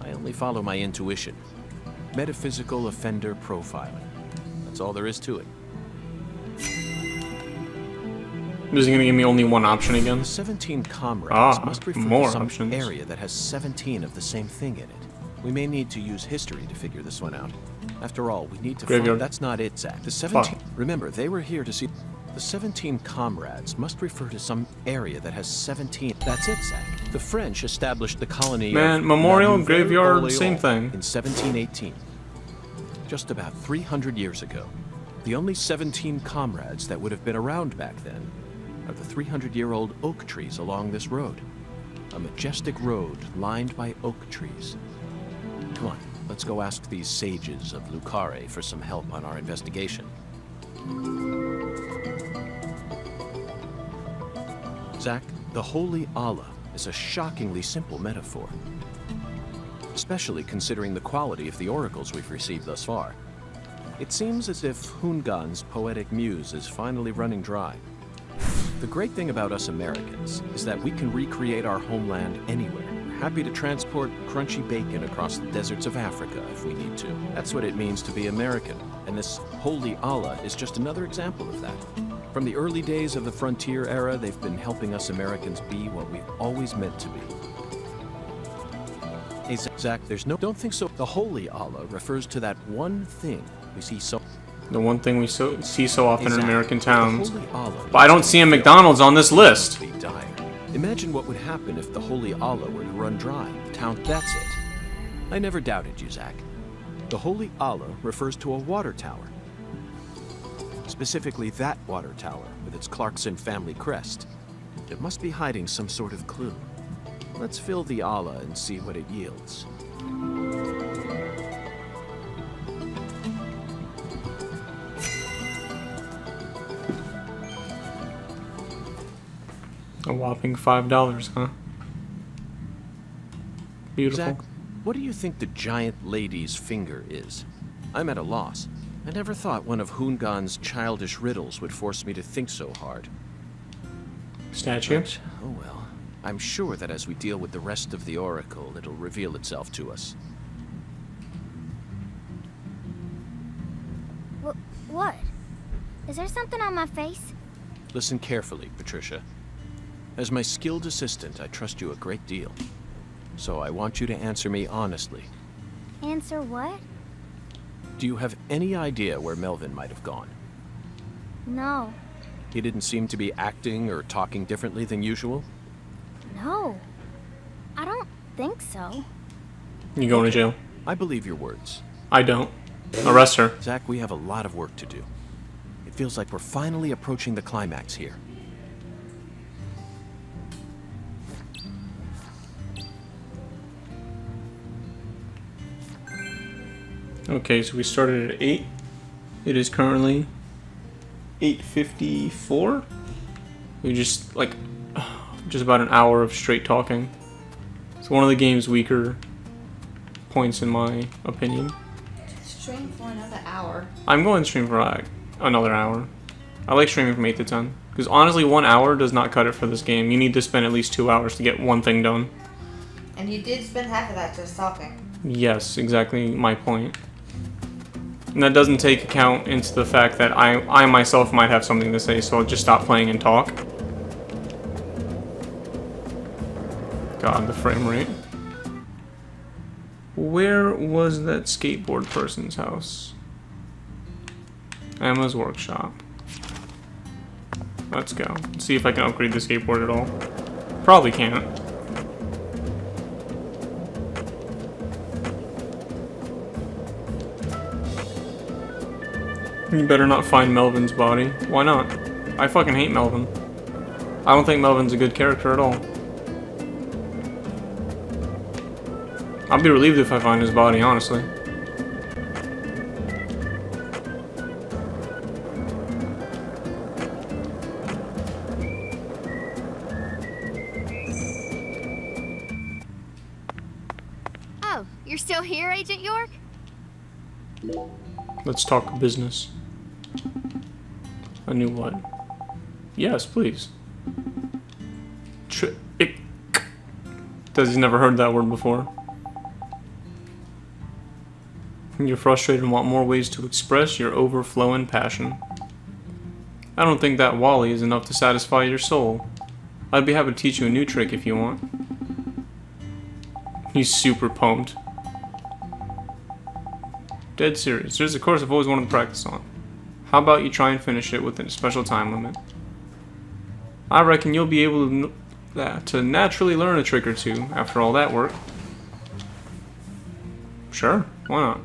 I only follow my intuition. Metaphysical offender profiling. That's all there is to it. Is he gonna give me only one option again? The 17 comrades must refer more to some options. area that has 17 of the same thing in it. We may need to use history to figure this one out. After all, we need to Graveyard. find... That's not it, Zach. The 17... Fuck. Remember, they were here to see... The 17 comrades must refer to some area that has 17... That's it, Zach. The French established the colony Man, of memorial, La Nouvelle graveyard, Orléans same thing. in 1718. Just about 300 years ago. The only 17 comrades that would have been around back then are the 300-year-old oak trees along this road. A majestic road lined by oak trees. Come on, let's go ask these sages of Lucare for some help on our investigation. Zach, the Holy Allah is a shockingly simple metaphor, especially considering the quality of the oracles we've received thus far. It seems as if Hungan's poetic muse is finally running dry. The great thing about us Americans is that we can recreate our homeland anywhere. We're happy to transport crunchy bacon across the deserts of Africa if we need to. That's what it means to be American, and this Holy Allah is just another example of that. From the early days of the frontier era, they've been helping us Americans be what we've always meant to be. Hey, Zach, don't think so. The Holy Allah refers to that one thing we see so... The one thing we see so often in Zach, American the towns. Holy Allah But I don't see a McDonald's on this list. be dire. Imagine what would happen if the Holy Allah were to run dry. That's it. I never doubted you, Zach. The Holy Allah refers to a water tower. Specifically that water tower with its Clarkson family crest. It must be hiding some sort of clue. Let's fill the Allah and see what it yields. A whopping $5, huh? Beautiful. Zach, what do you think the giant lady's finger is? I'm at a loss. I never thought one of Hoongan's childish riddles would force me to think so hard. Statue? But, oh well. I'm sure that as we deal with the rest of the Oracle, it'll reveal itself to us. What? Is there something on my face? Listen carefully, Patricia. As my skilled assistant, I trust you a great deal. So I want you to answer me honestly. Answer what? Do you have any idea where Melvin might have gone? No. He didn't seem to be acting or talking differently than usual? No. I don't think so. You going to jail? I believe your words. I don't. Arrest her. Zach, we have a lot of work to do. It feels like we're finally approaching the climax here. Okay, so we started at 8. It is currently 8:54. We just about an hour of straight talking. It's one of the game's weaker points in my opinion. Stream for another hour. I'm going to stream for another hour. I like streaming from 8 to 10. Because honestly, 1 hour does not cut it for this game. You need to spend at least 2 hours to get one thing done. And you did spend half of that just talking. Yes, exactly my point. And that doesn't take account into the fact that I myself might have something to say, so I'll just stop playing and talk. God, the frame rate. Where was that skateboard person's house? Emma's workshop. Let's go. See if I can upgrade the skateboard at all. Probably can't. You better not find Melvin's body. Why not? I fucking hate Melvin. I don't think Melvin's a good character at all. I'll be relieved if I find his body, honestly. Oh, you're still here, Agent York? Let's talk business. A new what? Yes, please. Does he's never heard that word before. You're frustrated and want more ways to express your overflowing passion. I don't think that Wally is enough to satisfy your soul. I'd be happy to teach you a new trick if you want. He's super pumped. Dead serious. There's a course I've always wanted to practice on. How about you try and finish it within a special time limit? I reckon you'll be able to naturally learn a trick or two after all that work. Sure, why not?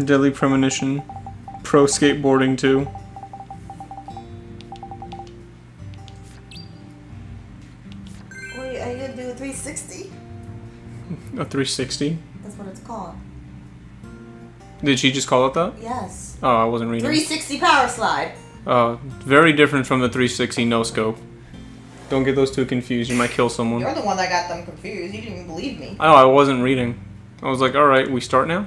Deadly Premonition. Pro Skateboarding 2. Wait, are you gonna do a 360? A 360? That's what it's called. Did she just call it that? Yes. Oh, I wasn't reading. 360 power slide. Very different from the 360 no scope. Don't get those two confused. You might kill someone. You're the one that got them confused. You didn't even believe me. Oh, I wasn't reading. I was like, alright, we start now?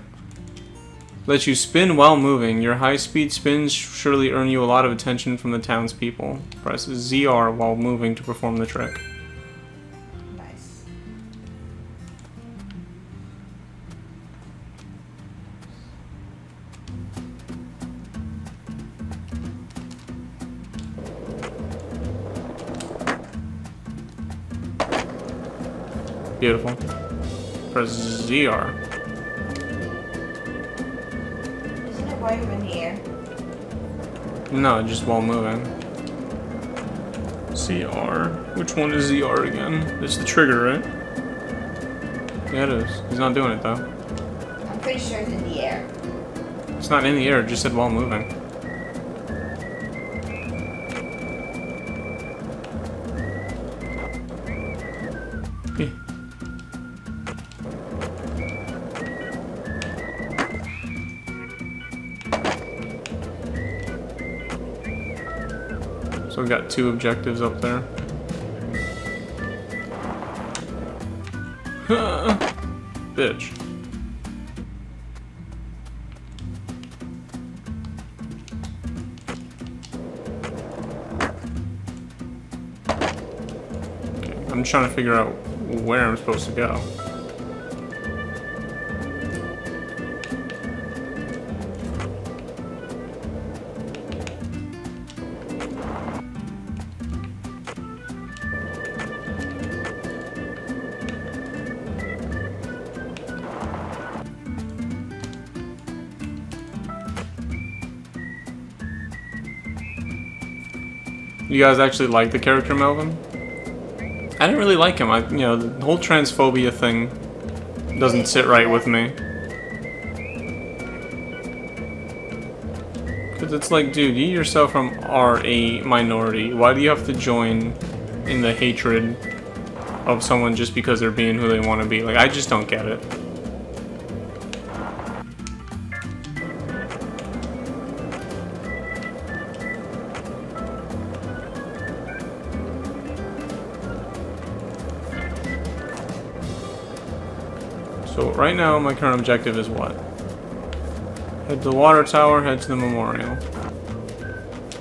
Lets you spin while moving. Your high-speed spins surely earn you a lot of attention from the townspeople. Press ZR while moving to perform the trick. Nice. Beautiful. Press ZR. Isn't it while you're in the air? No, just while moving. CR. Which one is ZR again? It's the trigger, right? Yeah, it is. He's not doing it though. I'm pretty sure it's in the air. It's not in the air, it just said while moving. Eh. So we've got 2 objectives up there. Bitch. Okay, I'm trying to figure out where I'm supposed to go. You guys actually like the character Melvin? I didn't really like him. You know, the whole transphobia thing doesn't sit right with me. Because it's like, dude, you yourself are a minority. Why do you have to join in the hatred of someone just because they're being who they want to be? Like, I just don't get it. So right now, my current objective is what? Head to the water tower, head to the memorial.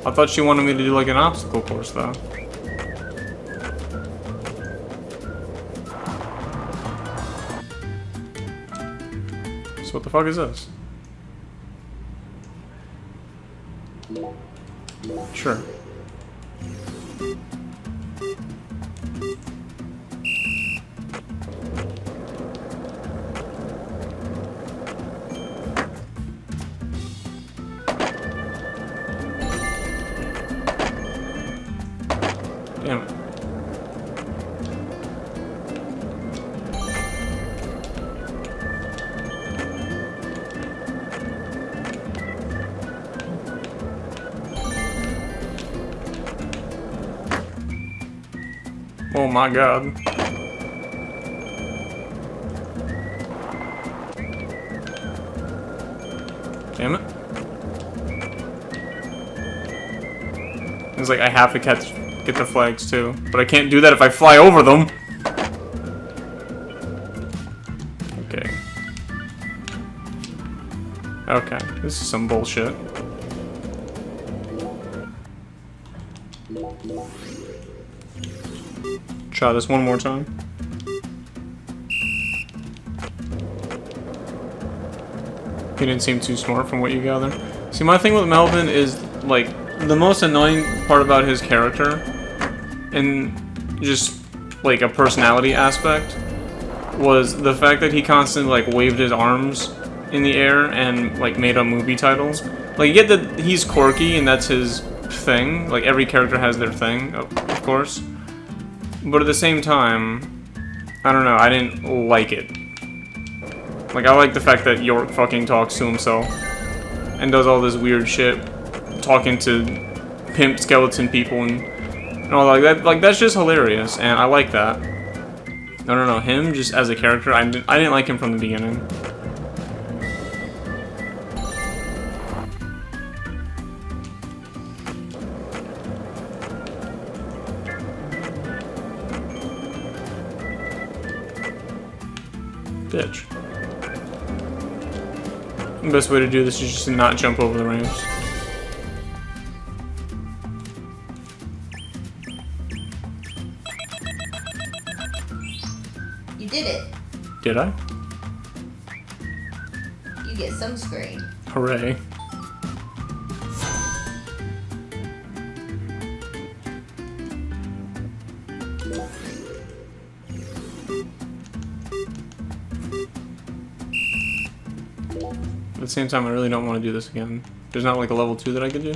I thought she wanted me to do like an obstacle course though. So what the fuck is this? Sure. Damn it. Oh my god. Damn it. It's like I have to get the flags too, but I can't do that if I fly over them. Okay. Okay, this is some bullshit. Try this one more time. He didn't seem too smart from what you gather. See, my thing with Melvin is, like, the most annoying part about his character, and just, like, a personality aspect, was the fact that he constantly, like, waved his arms in the air and, like, made up movie titles. Like, you get that he's quirky and that's his thing. Like, every character has their thing, of course. But at the same time, I don't know, I didn't like it. Like, I like the fact that York fucking talks to himself and does all this weird shit, talking to pimp skeleton people and all like that. Like, that's just hilarious, and I like that. I don't know, him just as a character, I didn't like him from the beginning. Bitch. The best way to do this is just to not jump over the ramps. You did it. Did I? You get sunscreen. Hooray. the same time, I really don't want to do this again. There's not like a level 2 that I could do.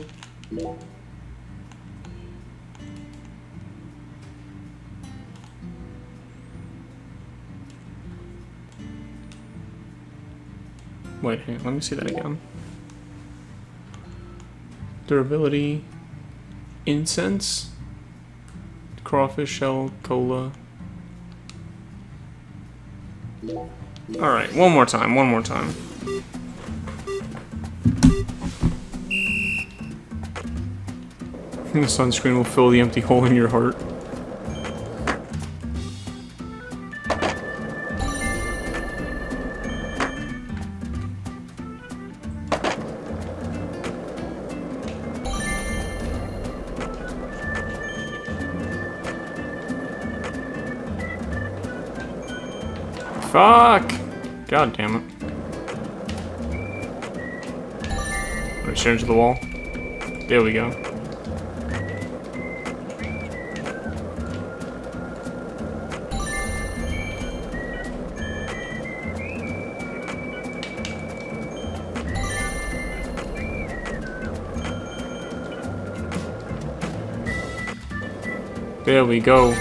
Wait, hang on, let me see that again. Durability, incense, crawfish shell, cola. Alright, one more time. The sunscreen will fill the empty hole in your heart. Fuck! God damn it. Right straight into the wall. There we go. There we go.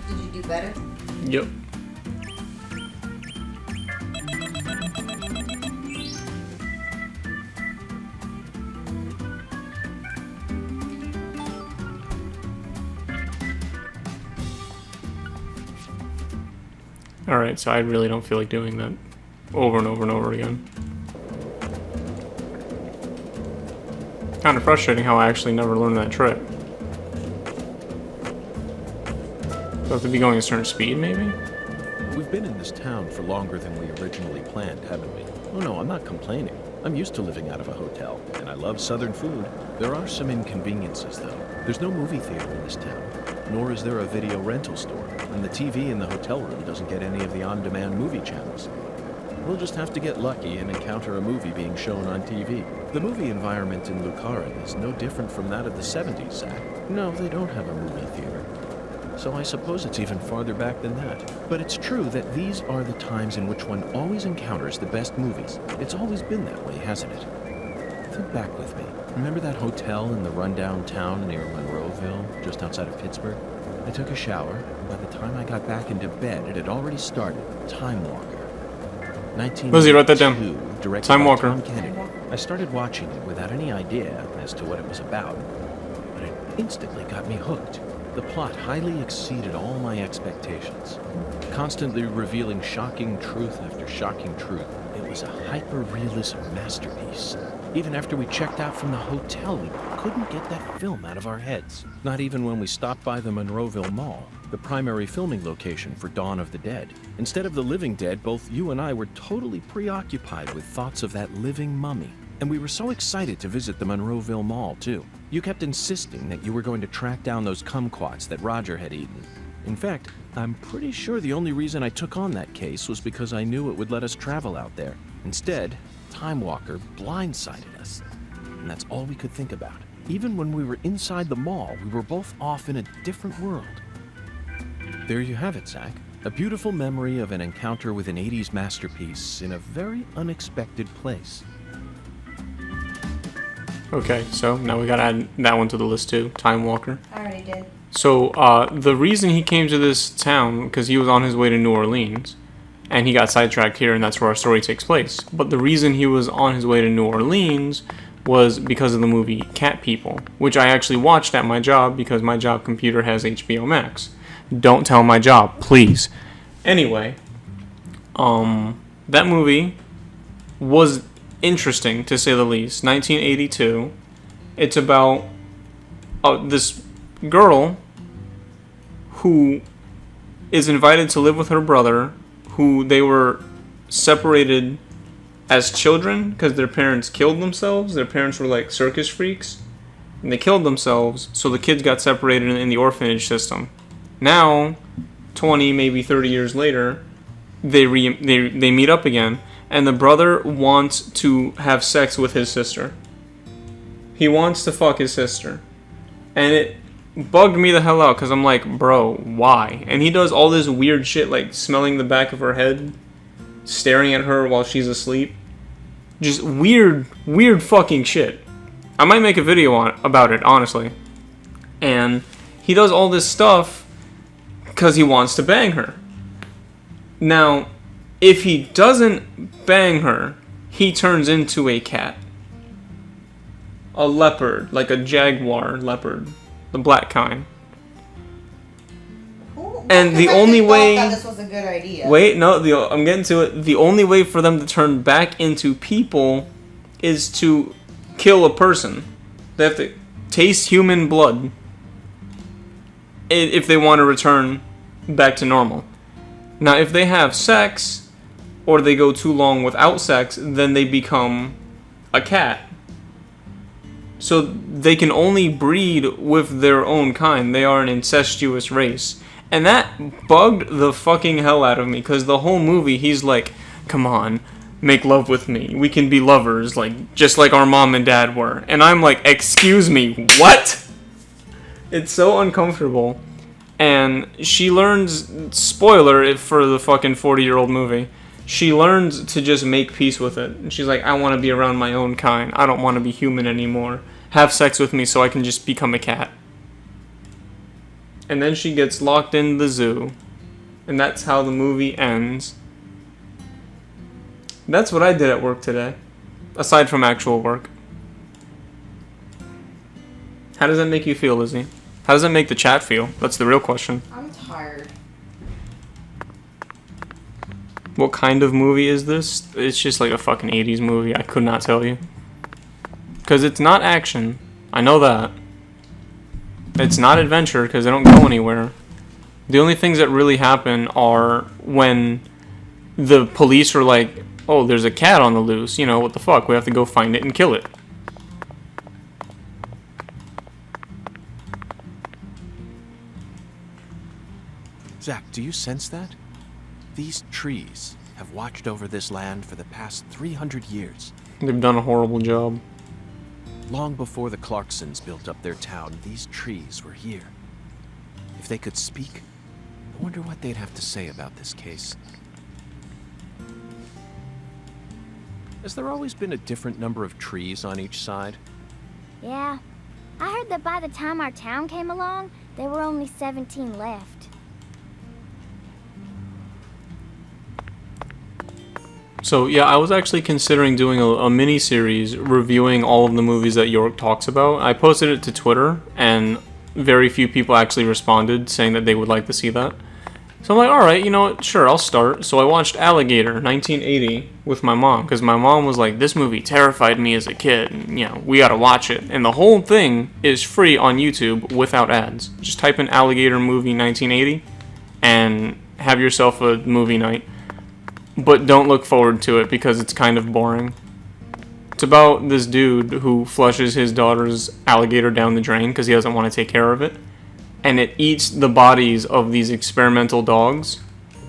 Did you do better? Yep. Alright, so I really don't feel like doing that over and over and over again. Kind of frustrating how I actually never learned that trick. Do I have to be going a certain speed, maybe? We've been in this town for longer than we originally planned, haven't we? Oh no, I'm not complaining. I'm used to living out of a hotel, and I love southern food. There are some inconveniences, though. There's no movie theater in this town, nor is there a video rental store, and the TV in the hotel room doesn't get any of the on-demand movie channels. We'll just have to get lucky and encounter a movie being shown on TV. The movie environment in Lucaria is no different from that of the 70s, Zach. No, they don't have a movie theater. So I suppose it's even farther back than that. But it's true that these are the times in which one always encounters the best movies. It's always been that way, hasn't it? Think back with me. Remember that hotel in the rundown town near Monroeville, just outside of Pittsburgh? I took a shower, and by the time I got back into bed, it had already started. Time Walker. Lizzie, write that down. 1982, directed Time by Walker. Tom Kennedy. I started watching it without any idea as to what it was about, but it instantly got me hooked. The plot highly exceeded all my expectations, constantly revealing shocking truth after shocking truth. It was a hyper-realism masterpiece. Even after we checked out from the hotel, we couldn't get that film out of our heads. Not even when we stopped by the Monroeville Mall, the primary filming location for Dawn of the Dead. Instead of the living dead, both you and I were totally preoccupied with thoughts of that living mummy. And we were so excited to visit the Monroeville Mall, too. You kept insisting that you were going to track down those kumquats that Roger had eaten. In fact, I'm pretty sure the only reason I took on that case was because I knew it would let us travel out there. Instead, Time Walker blindsided us. And that's all we could think about. Even when we were inside the mall, we were both off in a different world. There you have it, Zach. A beautiful memory of an encounter with an 80s masterpiece in a very unexpected place. Okay, so now we gotta add that one to the list too. Time Walker. I already did. So, the reason he came to this town, because he was on his way to New Orleans, and he got sidetracked here, and that's where our story takes place. But the reason he was on his way to New Orleans was because of the movie Cat People, which I actually watched at my job because my job computer has HBO Max. Don't tell my job, please. Anyway, that movie was interesting, to say the least. 1982. It's about this girl who is invited to live with her brother, who they were separated as children because their parents killed themselves. Their parents were like circus freaks, and they killed themselves, so the kids got separated in the orphanage system. Now, 20, maybe 30 years later, they meet up again, and the brother wants to have sex with his sister. He wants to fuck his sister. And it bugged me the hell out, because I'm like, bro, why? And he does all this weird shit, like smelling the back of her head, staring at her while she's asleep. Just weird fucking shit. I might make a video about it, honestly. And he does all this stuff because he wants to bang her. Now, if he doesn't bang her, he turns into a cat. A leopard, like a jaguar leopard. The black kind. And the only way... that this was a good idea. Wait, no, I'm getting to it. The only way for them to turn back into people is to kill a person. They have to taste human blood if they want to return back to normal. Now, if they have sex, or they go too long without sex, then they become a cat. So they can only breed with their own kind. They are an incestuous race. And that bugged the fucking hell out of me, because the whole movie, he's like, come on, make love with me. We can be lovers, like just like our mom and dad were. And I'm like, excuse me, what? It's so uncomfortable. And she learns, spoiler for the fucking 40-year-old movie, she learns to just make peace with it. And she's like, I want to be around my own kind. I don't want to be human anymore. Have sex with me so I can just become a cat. And then she gets locked in the zoo. And that's how the movie ends. That's what I did at work today. Aside from actual work. How does that make you feel, Lizzie? How does that make the chat feel? That's the real question. I'm tired. What kind of movie is this? It's just like a fucking 80s movie. I could not tell you. Because it's not action. I know that. It's not adventure because they don't go anywhere. The only things that really happen are when the police are like, oh, there's a cat on the loose. You know, what the fuck? We have to go find it and kill it. Zach, do you sense that? These trees have watched over this land for the past 300 years. They've done a horrible job. Long before the Clarksons built up their town, these trees were here. If they could speak, I wonder what they'd have to say about this case. Has there always been a different number of trees on each side? Yeah. I heard that by the time our town came along, there were only 17 left. So, yeah, I was actually considering doing a mini-series reviewing all of the movies that York talks about. I posted it to Twitter, and very few people actually responded saying that they would like to see that. So I'm like, alright, you know what, sure, I'll start. So I watched Alligator, 1980, with my mom, because my mom was like, this movie terrified me as a kid, and, you know, we gotta watch it. And the whole thing is free on YouTube without ads. Just type in Alligator movie 1980, and have yourself a movie night. But don't look forward to it because it's kind of boring. It's about this dude who flushes his daughter's alligator down the drain because he doesn't want to take care of it. And it eats the bodies of these experimental dogs.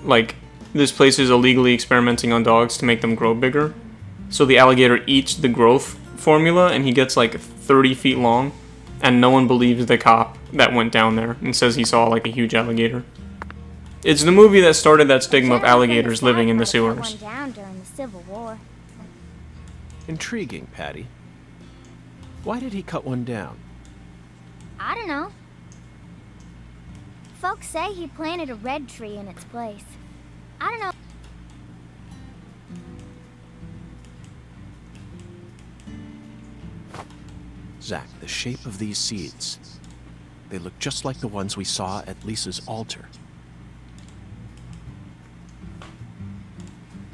Like, this place is illegally experimenting on dogs to make them grow bigger. So the alligator eats the growth formula and he gets like 30 feet long. And no one believes the cop that went down there and says he saw like a huge alligator. It's the movie that started that stigma of alligators living in the sewers. Down during the Civil War. Intriguing, Patty. Why did he cut one down? I don't know. Folks say he planted a red tree in its place. I don't know. Zach, the shape of these seeds. They look just like the ones we saw at Lisa's altar.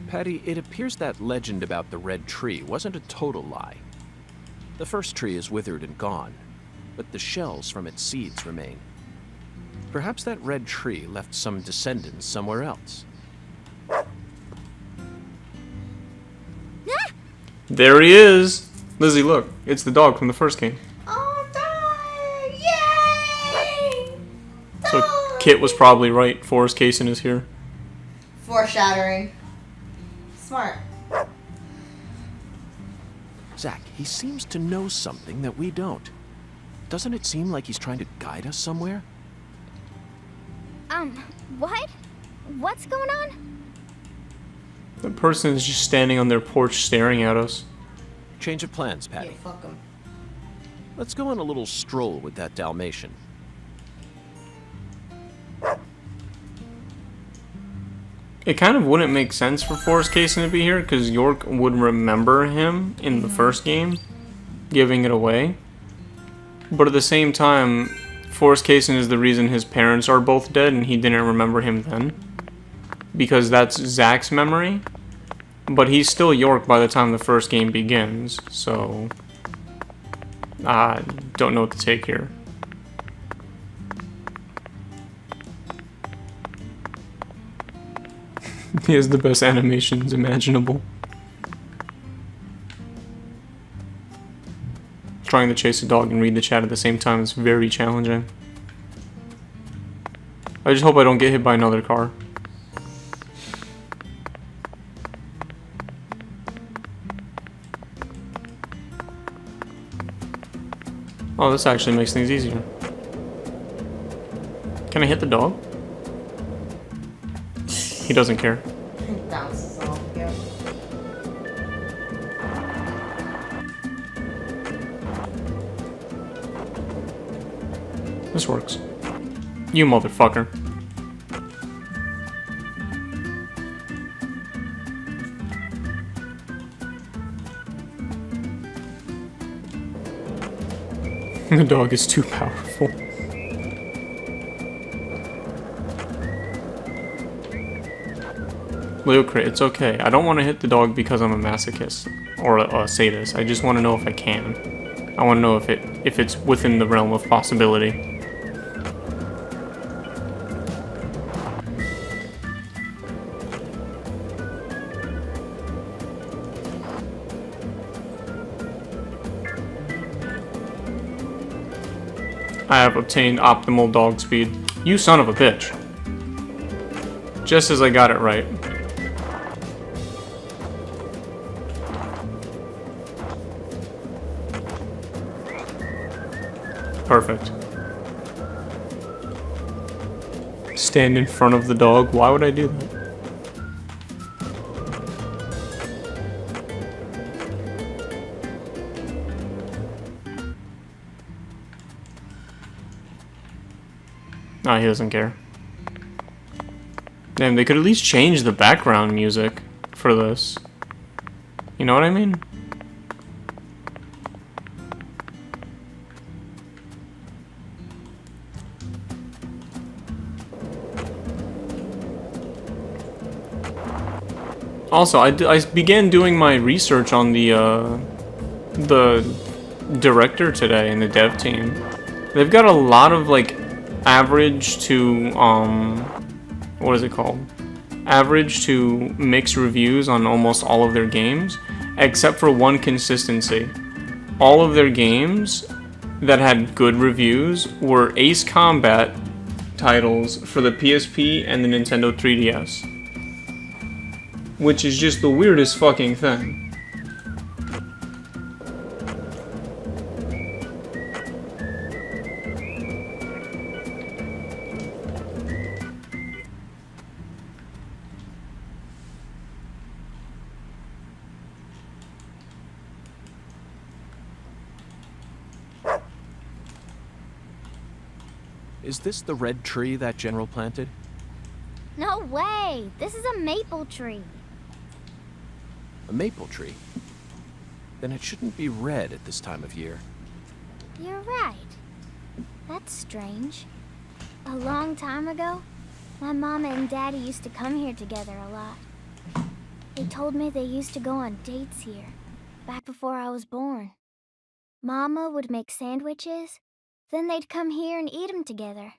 Patty, it appears that legend about the red tree wasn't a total lie. The first tree is withered and gone, but the shells from its seeds remain. Perhaps that red tree left some descendants somewhere else. There he is! Lizzie, look. It's the dog from the first game. Oh, dog! Yay! So Kit was probably right. Forrest Kaysen is here. Foreshadowing. Smart. Zach, he seems to know something that we don't. Doesn't it seem like he's trying to guide us somewhere? What? What's going on? The person is just standing on their porch staring at us. Change of plans, Patty. Yeah, fuck him. Let's go on a little stroll with that Dalmatian. It kind of wouldn't make sense for Forrest Kaysen to be here, because York would remember him in the first game, giving it away. But at the same time, Forrest Kaysen is the reason his parents are both dead, and he didn't remember him then. Because that's Zach's memory. But he's still York by the time the first game begins, so... I don't know what to take here. He has the best animations imaginable. Trying to chase a dog and read the chat at the same time is very challenging. I just hope I don't get hit by another car. Oh, this actually makes things easier. Can I hit the dog? He doesn't care. Bounces off, yeah. This works. You motherfucker. The dog is too powerful. Leo Crit, it's okay. I don't want to hit the dog because I'm a masochist or a sadist. I just want to know if I can. I want to know if it's within the realm of possibility. I have obtained optimal dog speed. You son of a bitch. Just as I got it right. Perfect. Stand in front of the dog. Why would I do that? Oh, he doesn't care. Damn, they could at least change the background music for this. You know what I mean? Also, I began doing my research on the director today and the dev team. They've got a lot of, like, average to, what is it called? Average to mixed reviews on almost all of their games, except for one consistency. All of their games that had good reviews were Ace Combat titles for the PSP and the Nintendo 3DS. Which is just the weirdest fucking thing. Is this the red tree that General planted? No way! This is a maple tree. A maple tree? Then it shouldn't be red at this time of year. You're right. That's strange. A long time ago, my mama and daddy used to come here together a lot. They told me they used to go on dates here, back before I was born. Mama would make sandwiches, then they'd come here and eat them together.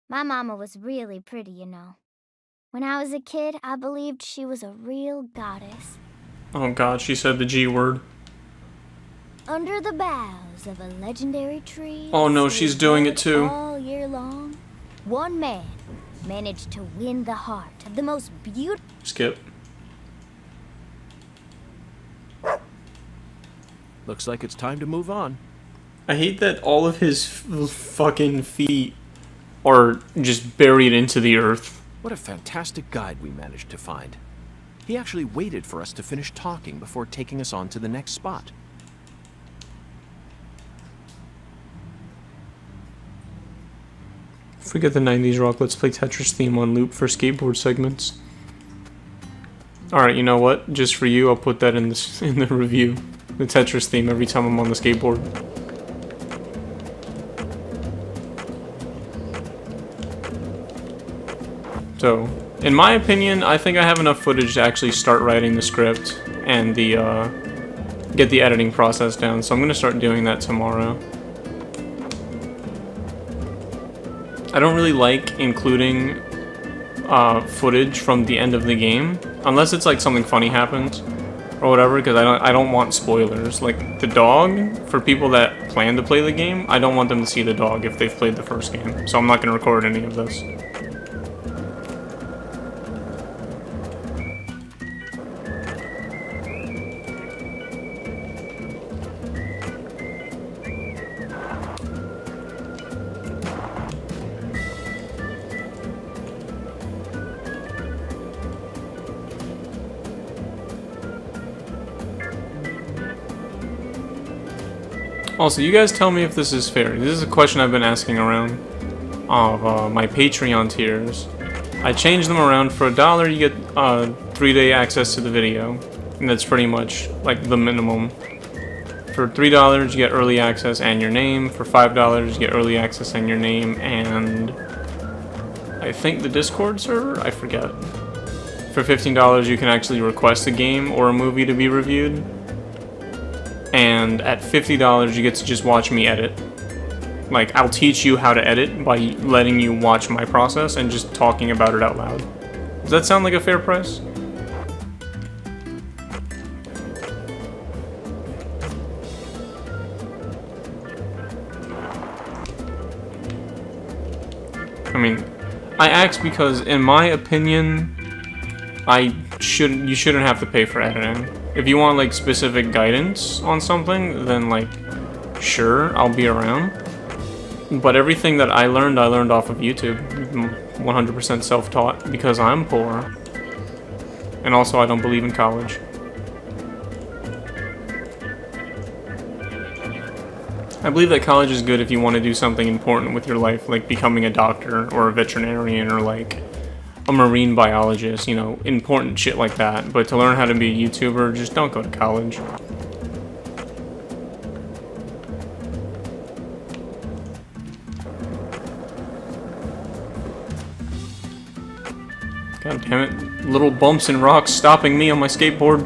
My mama was really pretty, you know. When I was a kid, I believed she was a real goddess. Oh god, she said the G word. Under the boughs of a legendary tree. Oh no, she's doing it too. All year long, one man managed to win the heart of the most beautiful. Skip. Looks like it's time to move on. I hate that all of his fucking feet are just buried into the earth. What a fantastic guide we managed to find. He actually waited for us to finish talking before taking us on to the next spot. Forget the 90s rock, let's play Tetris theme on loop for skateboard segments. Alright, you know what? Just for you, I'll put that in the review. The Tetris theme every time I'm on the skateboard. So, in my opinion, I think I have enough footage to actually start writing the script and get the editing process down, so I'm going to start doing that tomorrow. I don't really like including footage from the end of the game, unless it's like something funny happens or whatever, because I don't want spoilers. Like the dog, for people that plan to play the game, I don't want them to see the dog if they've played the first game, so I'm not going to record any of this. Also, you guys tell me if this is fair. This is a question I've been asking around of my Patreon tiers. I changed them around. For $1, you get 3-day access to the video, and that's pretty much like the minimum. For $3, you get early access and your name. For $5, you get early access and your name, and I think the Discord server? I forget. For $15, you can actually request a game or a movie to be reviewed. And at $50, you get to just watch me edit. Like, I'll teach you how to edit by letting you watch my process and just talking about it out loud. Does that sound like a fair price? I mean, I ask because, in my opinion, you shouldn't have to pay for editing. If you want like specific guidance on something, then like, sure, I'll be around. But everything that I learned off of YouTube, 100% self-taught, because I'm poor. And also I don't believe in college. I believe that college is good if you want to do something important with your life, like becoming a doctor or a veterinarian or like a marine biologist, you know, important shit like that. But to learn how to be a YouTuber, just don't go to college. God damn it. Little bumps and rocks stopping me on my skateboard.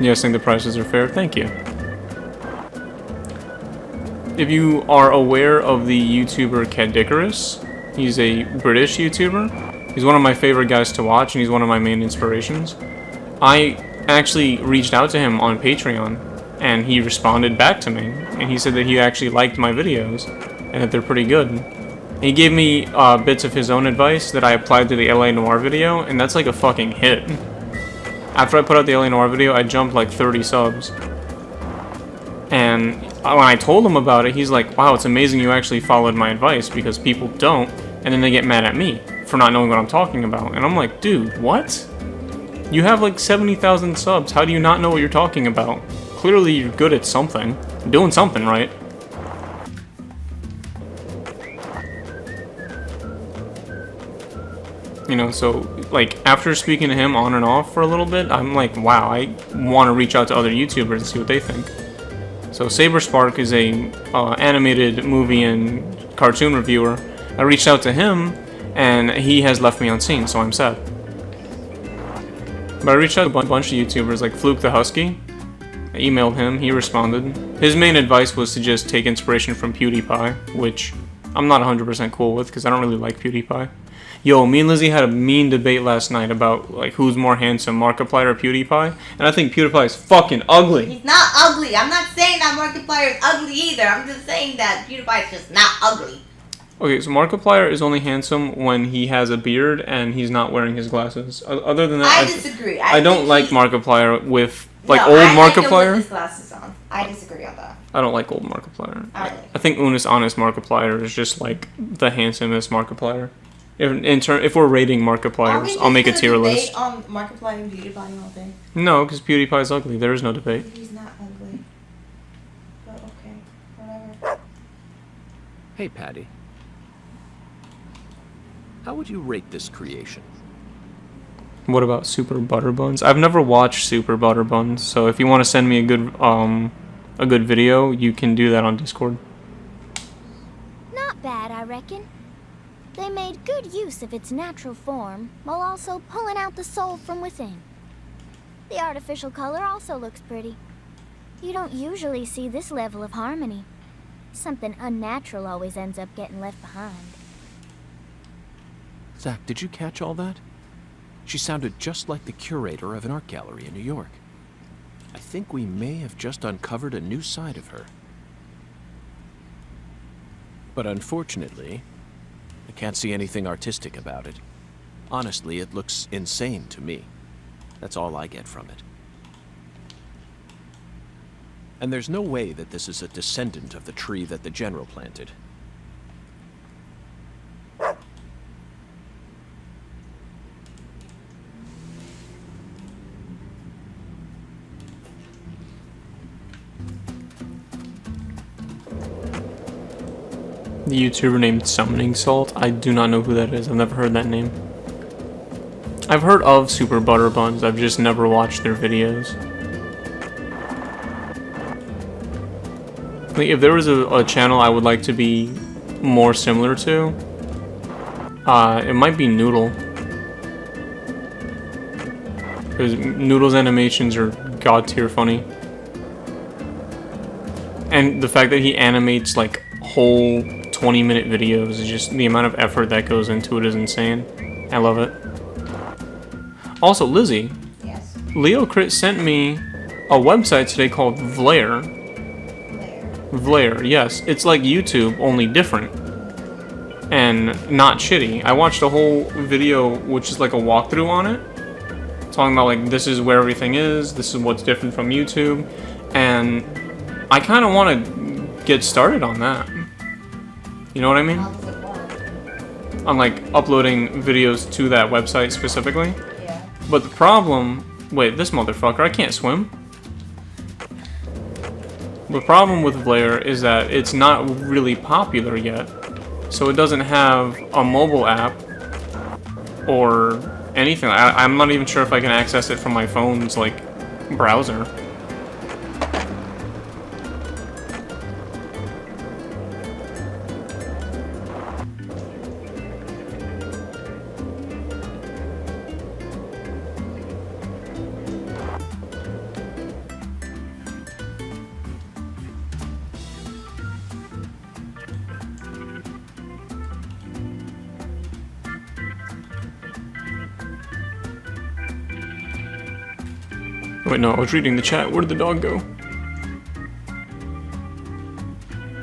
You guys think the prices are fair? Thank you. If you are aware of the YouTuber Cadicarus, he's a British YouTuber. He's one of my favorite guys to watch, and he's one of my main inspirations. I actually reached out to him on Patreon, and he responded back to me, and he said that he actually liked my videos, and that they're pretty good. And he gave me bits of his own advice that I applied to the LA Noire video, and that's like a fucking hit. After I put out the LA Noire video, I jumped like 30 subs. And when I told him about it, he's like, wow, it's amazing you actually followed my advice, because people don't, and then they get mad at me for not knowing what I'm talking about. And I'm like, dude, what? You have like 70,000 subs. How do you not know what you're talking about? Clearly you're good at something. Doing something right. You know, so, like, after speaking to him on and off for a little bit, I'm like, wow, I want to reach out to other YouTubers and see what they think. So, Saberspark is a animated movie and cartoon reviewer. I reached out to him, and he has left me unseen, so I'm sad. But I reached out to a bunch of YouTubers, like Fluke the Husky. I emailed him, he responded. His main advice was to just take inspiration from PewDiePie, which I'm not 100% cool with, because I don't really like PewDiePie. Yo, me and Lizzie had a mean debate last night about, like, who's more handsome, Markiplier or PewDiePie, and I think PewDiePie is fucking ugly. He's not ugly. I'm not saying that Markiplier is ugly either. I'm just saying that PewDiePie is just not ugly. Okay, so Markiplier is only handsome when he has a beard and he's not wearing his glasses. Other than that, I disagree. I don't think like he- Markiplier with like No, old I like him with Markiplier. his glasses on. I disagree on that. I don't like old Markiplier. I like I think Unis Honest Markiplier is just like the handsomest Markiplier. If we're rating Markipliers, I'll make a tier list. On Markiplier and PewDiePie all day. No, because PewDiePie's ugly. There is no debate. He's not ugly. But okay, whatever. Hey, Patty. How would you rate this creation? What about Super Butter Buns? I've never watched Super Butter Buns, so if you want to send me a good video, you can do that on Discord. Not bad, I reckon. They made good use of its natural form, while also pulling out the soul from within. The artificial color also looks pretty. You don't usually see this level of harmony. Something unnatural always ends up getting left behind. Zach, did you catch all that? She sounded just like the curator of an art gallery in New York. I think we may have just uncovered a new side of her. But unfortunately, I can't see anything artistic about it. Honestly, it looks insane to me. That's all I get from it. And there's no way that this is a descendant of the tree that the General planted. The YouTuber named Summoning Salt. I do not know who that is. I've never heard that name. I've heard of Super Butter Buns. I've just never watched their videos. Like, if there was a channel I would like to be more similar to, it might be Noodle. Because Noodle's animations are god tier funny. And the fact that he animates like whole 20-minute videos is just the amount of effort that goes into it is insane. I love it. Also, Lizzie, Yes. Leo Crit sent me a website today called Vlare. Vlare, yes. It's like YouTube, only different. And not shitty. I watched a whole video, which is like a walkthrough on it. Talking about like, this is where everything is, this is what's different from YouTube. And I kind of want to get started on that. You know what I mean? How does it work? On like uploading videos to that website specifically. Yeah. But the problem... Wait, this motherfucker, I can't swim. The problem with Vlare is that it's not really popular yet. So it doesn't have a mobile app or anything. I'm not even sure if I can access it from my phone's like browser. Wait, no, I was reading the chat. Where did the dog go?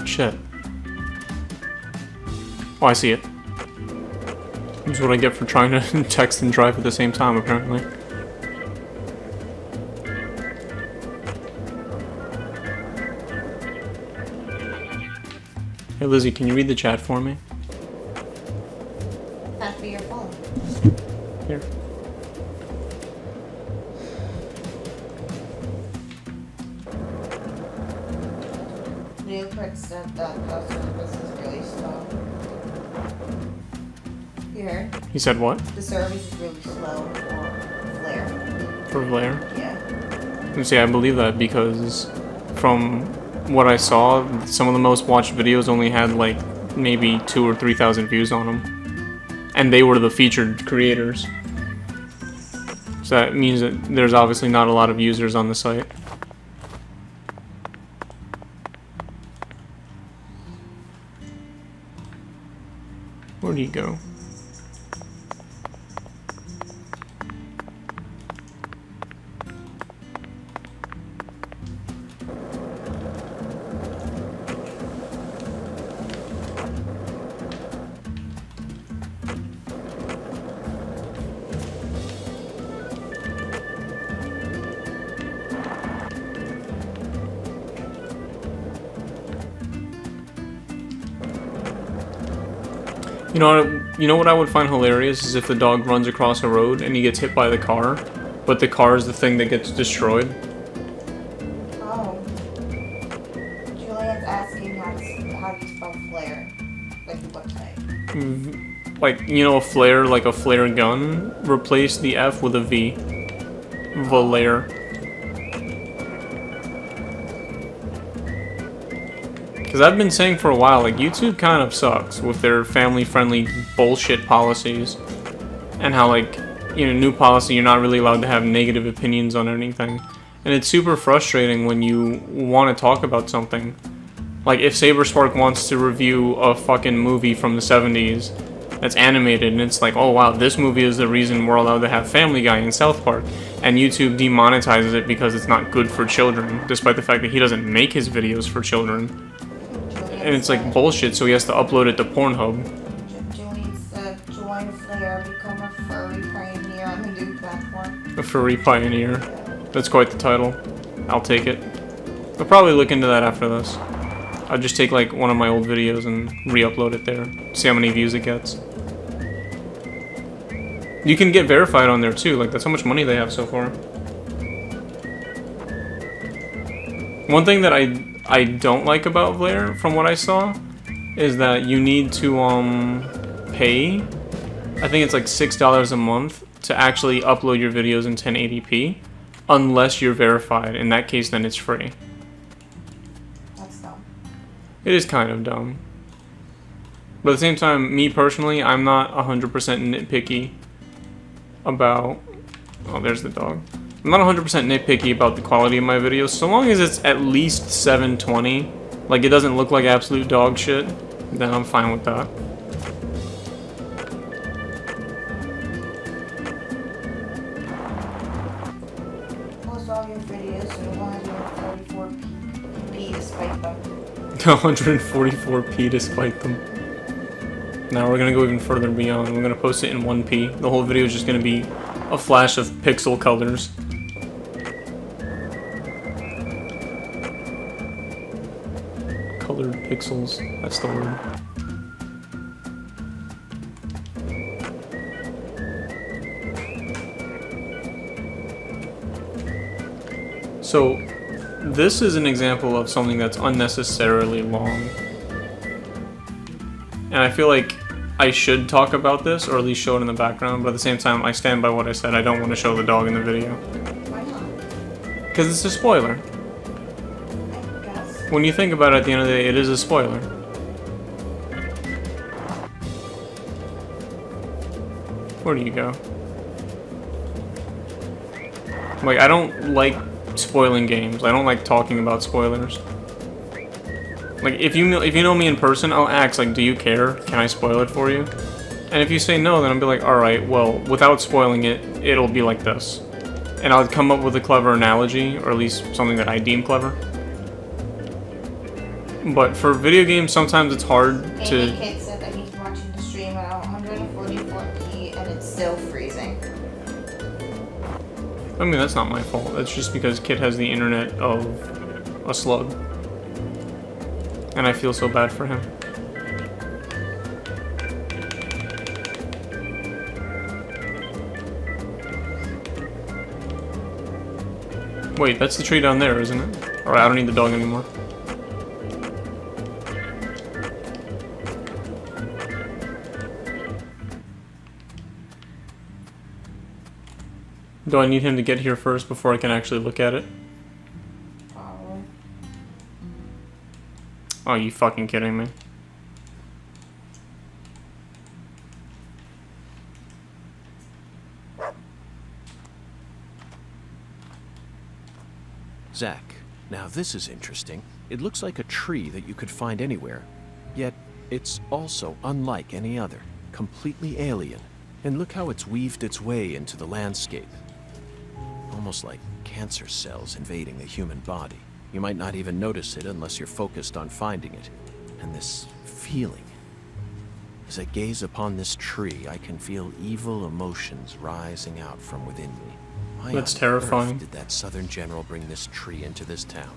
Shit. Oh, I see it. This is what I get for trying to text and drive at the same time, apparently. Hey, Lizzie, can you read the chat for me? That'd be your phone. Here. New Crit said that the service is really slow. You heard? He said what? The service is really slow for Flare. For Vlare? Yeah. And see, I believe that because from what I saw, some of the most watched videos only had like maybe 2,000 or 3,000 views on them. And they were the featured creators. So that means that there's obviously not a lot of users on the site. Where'd he go? You know what I would find hilarious is if the dog runs across a road and he gets hit by the car, but the car is the thing that gets destroyed. Oh. Julian's asking how do you spell flare? Like the website. Like, you know, a flare, like a flare gun, replace the F with a V. Valare. Because I've been saying for a while, like, YouTube kind of sucks with their family-friendly bullshit policies. And how, like, you know, new policy, you're not really allowed to have negative opinions on anything. And it's super frustrating when you want to talk about something. Like, if Saberspark wants to review a fucking movie from the 70s that's animated, and it's like, oh wow, this movie is the reason we're allowed to have Family Guy in South Park, and YouTube demonetizes it because it's not good for children, despite the fact that he doesn't make his videos for children. And it's like bullshit, so he has to upload it to Pornhub. Julian said, join Flare, become a furry pioneer on the new platform. A furry pioneer. That's quite the title. I'll take it. I'll probably look into that after this. I'll just take like one of my old videos and re-upload it there. See how many views it gets. You can get verified on there too, like that's how much money they have so far. One thing that I don't like about Vlare, from what I saw, is that you need to pay, I think it's like $6 a month to actually upload your videos in 1080p, unless you're verified. In that case, then it's free. That's dumb. It is kind of dumb. But at the same time, me personally, I'm not 100% nitpicky about... Oh, there's the dog. I'm not 100% nitpicky about the quality of my videos, so long as it's at least 720, like it doesn't look like absolute dog shit, then I'm fine with that. Post all your videos so 144p despite them. 144p despite them. Now we're gonna go even further beyond. We're gonna post it in 1p. The whole video is just gonna be a flash of pixel colors. Colored pixels, that's the word. So, this is an example of something that's unnecessarily long. And I feel like I should talk about this, or at least show it in the background, but at the same time, I stand by what I said. I don't want to show the dog in the video. Why not? Because it's a spoiler. I guess. When you think about it, at the end of the day, it is a spoiler. Where do you go? Like, I don't like spoiling games. I don't like talking about spoilers. Like, if you know me in person, I'll ask, like, do you care? Can I spoil it for you? And if you say no, then I'll be like, alright, well, without spoiling it, it'll be like this. And I'll come up with a clever analogy, or at least something that I deem clever. But for video games, sometimes it's hard to... Amy Kate said that he's watching the stream at 144p and it's still freezing. I mean, that's not my fault. That's just because Kit has the internet of a slug. And I feel so bad for him. Wait, that's the tree down there, isn't it? Alright, I don't need the dog anymore. Do I need him to get here first before I can actually look at it? Probably. Oh, you fucking kidding me? Zach, now this is interesting. It looks like a tree that you could find anywhere, yet it's also unlike any other, completely alien. And look how it's weaved its way into the landscape. Almost like cancer cells invading the human body. You might not even notice it unless you're focused on finding it. And this feeling. As I gaze upon this tree, I can feel evil emotions rising out from within me. Why That's on terrifying. earth did that Southern general bring this tree into this town?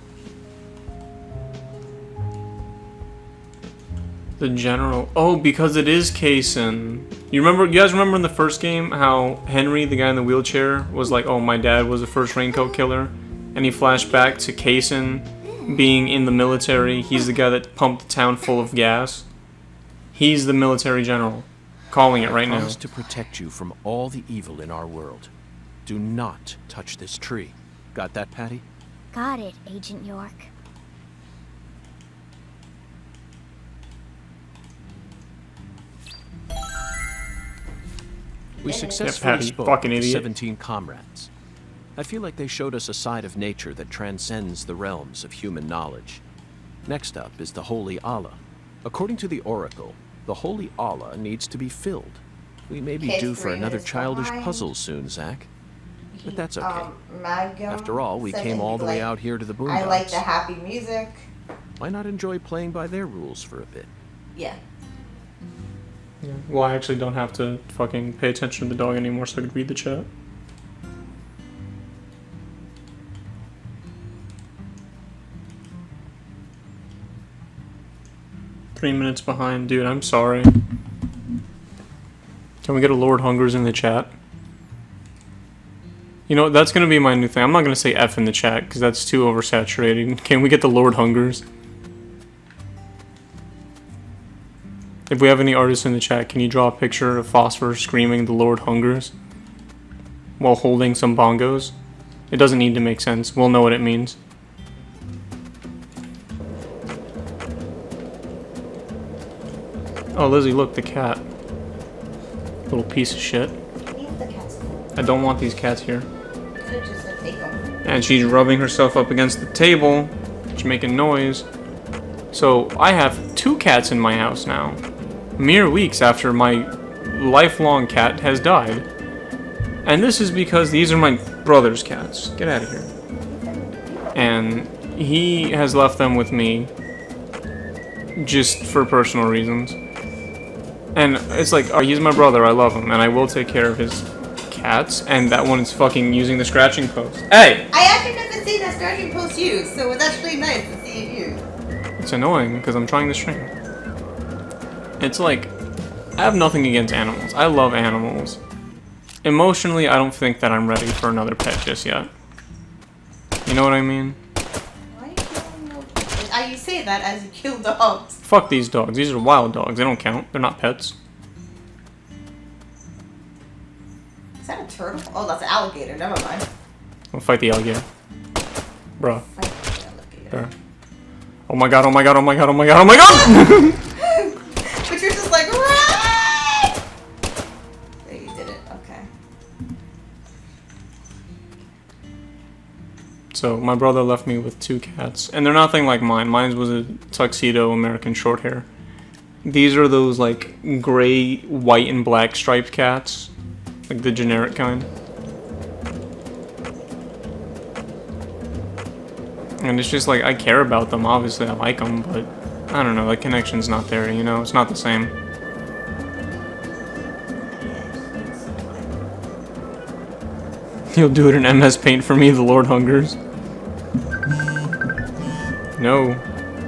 The general. Oh, because it is Kaysen. You guys remember in the first game how Henry, the guy in the wheelchair, was like, oh, my dad was a first raincoat killer? And he flashed back to Kaysen being in the military. He's the guy that pumped the town full of gas. He's the military general. Calling it right now. I promise to protect you from all the evil in our world. Do not touch this tree. Got that, Patty? Got it, Agent York. We Yeah, successfully Patty, spoke fucking to idiot. 17 comrades. I feel like they showed us a side of nature that transcends the realms of human knowledge. Next up is the Holy Allah. According to the Oracle, the Holy Allah needs to be filled. We may be Okay, due for 3 another minutes childish behind. puzzle soon, Zach. But that's okay. Magum After all, we said came that all he'd the way like- out here to the boondocks. I like the happy music. Why not enjoy playing by their rules for a bit? Yeah. Yeah. Well, I actually don't have to fucking pay attention to the dog anymore, so I could read the chat. Three minutes behind, dude. I'm sorry. Can we get a Lord Hungers in the chat? You know, that's gonna be my new thing. I'm not gonna say F in the chat because that's too oversaturated. Can we get the Lord Hungers? If we have any artists in the chat, can you draw a picture of Phosphor screaming the Lord Hungers while holding some bongos? It doesn't need to make sense. We'll know what it means. Oh, Lizzie, look, the cat. Little piece of shit. Leave the cats alone. I don't want these cats here. Could've just said take them. And she's rubbing herself up against the table. She's making noise. So, I have 2 cats in my house now. Mere weeks after my lifelong cat has died. And this is because these are my brother's cats. Get out of here. And he has left them with me just for personal reasons. And it's like, oh, he's my brother, I love him, and I will take care of his cats, and that one is fucking using the scratching post. Hey! I actually never seen that scratching post used, so it's actually nice to see it used. It's annoying, because I'm trying to stream. It's like, I have nothing against animals. I love animals. Emotionally, I don't think that I'm ready for another pet just yet. You know what I mean? Why are you killing no? You say that as you kill dogs. Fuck these dogs. These are wild dogs. They don't count. They're not pets. Is that a turtle? Oh, that's an alligator. Never mind. We'll fight the alligator. Bruh. Fight the alligator. There. Oh my god, oh my god, oh my god, oh my god, oh my god! But you're just like, right! There, you did it. Okay. So, my brother left me with 2 cats. And they're nothing like mine. Mine was a tuxedo American short hair. These are those, like, gray, white, and black striped cats. Like the generic kind. And it's just like, I care about them. Obviously, I like them, but I don't know. The connection's not there, you know? It's not the same. You'll do it in MS Paint for me, the Lord Hungers. No.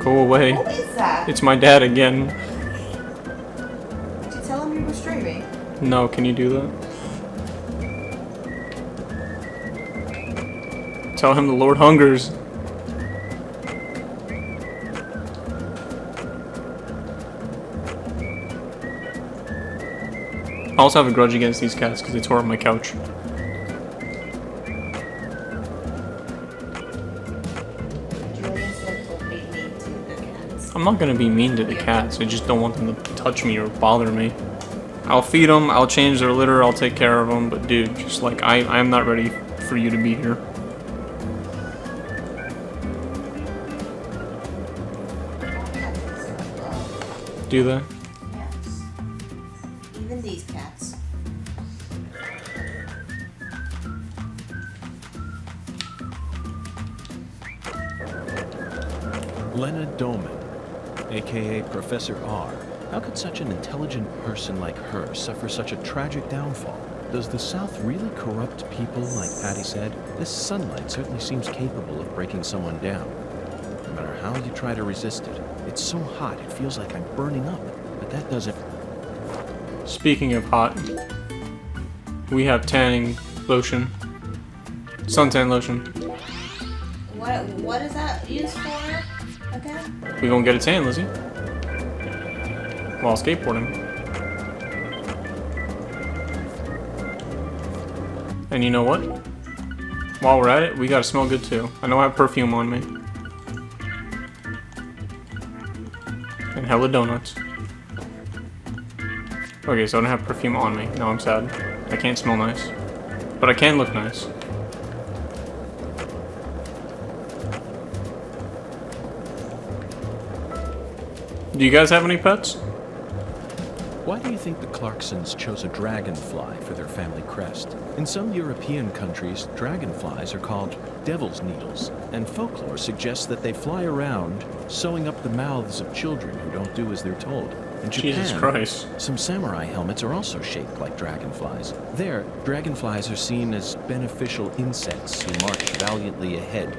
Go away. Who is that? It's my dad again. Did you tell him you were streaming? No, can you do that? Tell him the Lord Hungers. I also have a grudge against these cats because they tore up my couch. Julian said don't be mean to the cats. I'm not gonna be mean to the cats. I just don't want them to touch me or bother me. I'll feed them, I'll change their litter, I'll take care of them, but dude, just like, I'm not ready for you to be here. Do they? Yes. Even these cats. Lena Doman, aka Professor R. How could such an intelligent person like her suffer such a tragic downfall? Does the South really corrupt people, like Patty said? This sunlight certainly seems capable of breaking someone down, no matter how you try to resist it. It's so hot, it feels like I'm burning up. But that doesn't... Speaking of hot, we have tanning lotion. Suntan lotion. What is that used for again? We gonna get a tan, Lizzie. While skateboarding. And you know what? While we're at it, we gotta smell good too. I know I have perfume on me. And hella donuts. Okay, so I don't have perfume on me. Now I'm sad. I can't smell nice. But I can look nice. Do you guys have any pets? Why do you think the Clarksons chose a dragonfly for their family crest? In some European countries, dragonflies are called devil's needles, and folklore suggests that they fly around, sewing up the mouths of children who don't do as they're told. In Japan, Jesus Christ. some samurai helmets are also shaped like dragonflies. There, dragonflies are seen as beneficial insects who march valiantly ahead,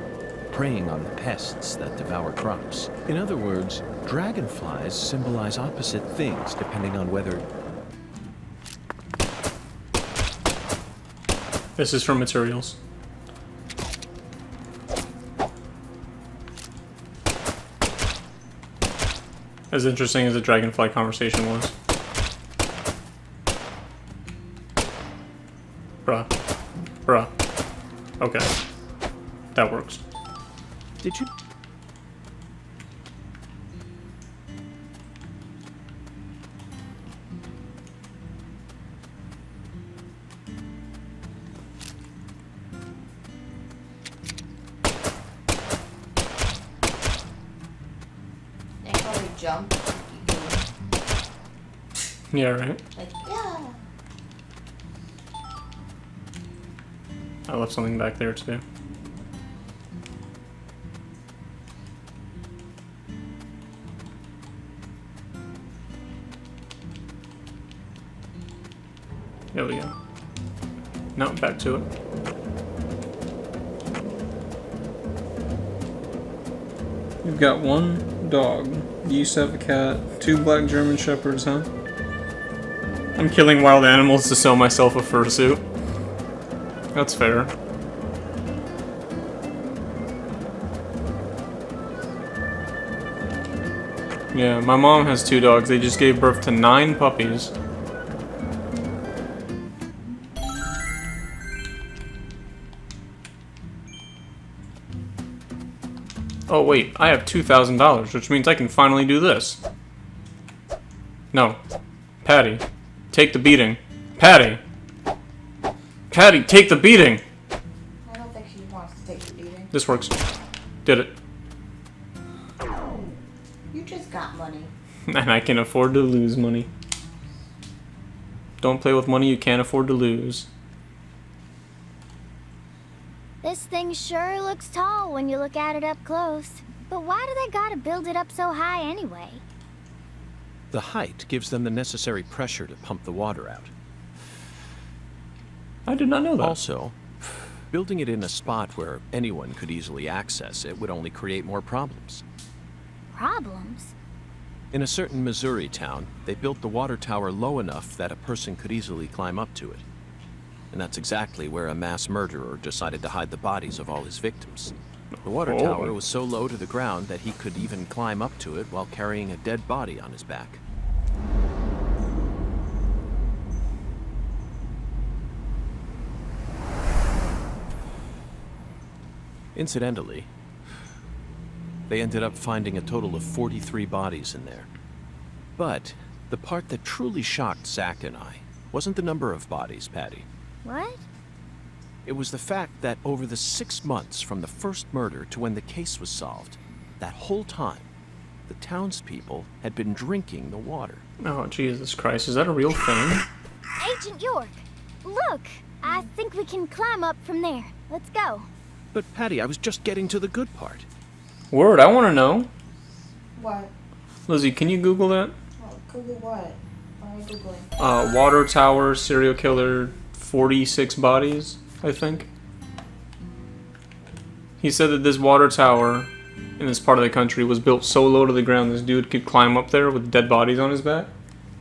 preying on the pests that devour crops. In other words, dragonflies symbolize opposite things depending on whether... This is from materials. As interesting as the dragonfly conversation was. Bruh. Bruh. Okay. That works. Did you... They probably jump. Yeah, right? Like, yeah. I left something back there too. There we go. No, back to it. You've got one dog. You used to have a cat. 2 black German shepherds, huh? I'm killing wild animals to sell myself a fursuit. That's fair. Yeah, my mom has 2 dogs. They just gave birth to 9 puppies. Oh wait, I have $2,000, which means I can finally do this. No. Patty, take the beating. Patty! Patty, take the beating! I don't think she wants to take the beating. This works. Did it. You just got money. And I can afford to lose money. Don't play with money you can't afford to lose. This thing sure looks tall when you look at it up close. But why do they gotta build it up so high anyway? The height gives them the necessary pressure to pump the water out. I did not know that. Also, building it in a spot where anyone could easily access it would only create more problems. Problems? In a certain Missouri town, they built the water tower low enough that a person could easily climb up to it. And that's exactly where a mass murderer decided to hide the bodies of all his victims. The water tower was so low to the ground that he could even climb up to it while carrying a dead body on his back. Incidentally, they ended up finding a total of 43 bodies in there. But the part that truly shocked Zack and I wasn't the number of bodies, Patty. What? It was the fact that over the 6 months from the first murder to when the case was solved, that whole time, the townspeople had been drinking the water. Oh, Jesus Christ. Is that a real thing? Agent York, look! I think we can climb up from there. Let's go. But Patty, I was just getting to the good part. Word, I want to know. What? Lizzie, can you Google that? Oh, Google what? What are you Googling? Water tower, serial killer, 46 bodies, I think. He said that this water tower in this part of the country was built so low to the ground this dude could climb up there with dead bodies on his back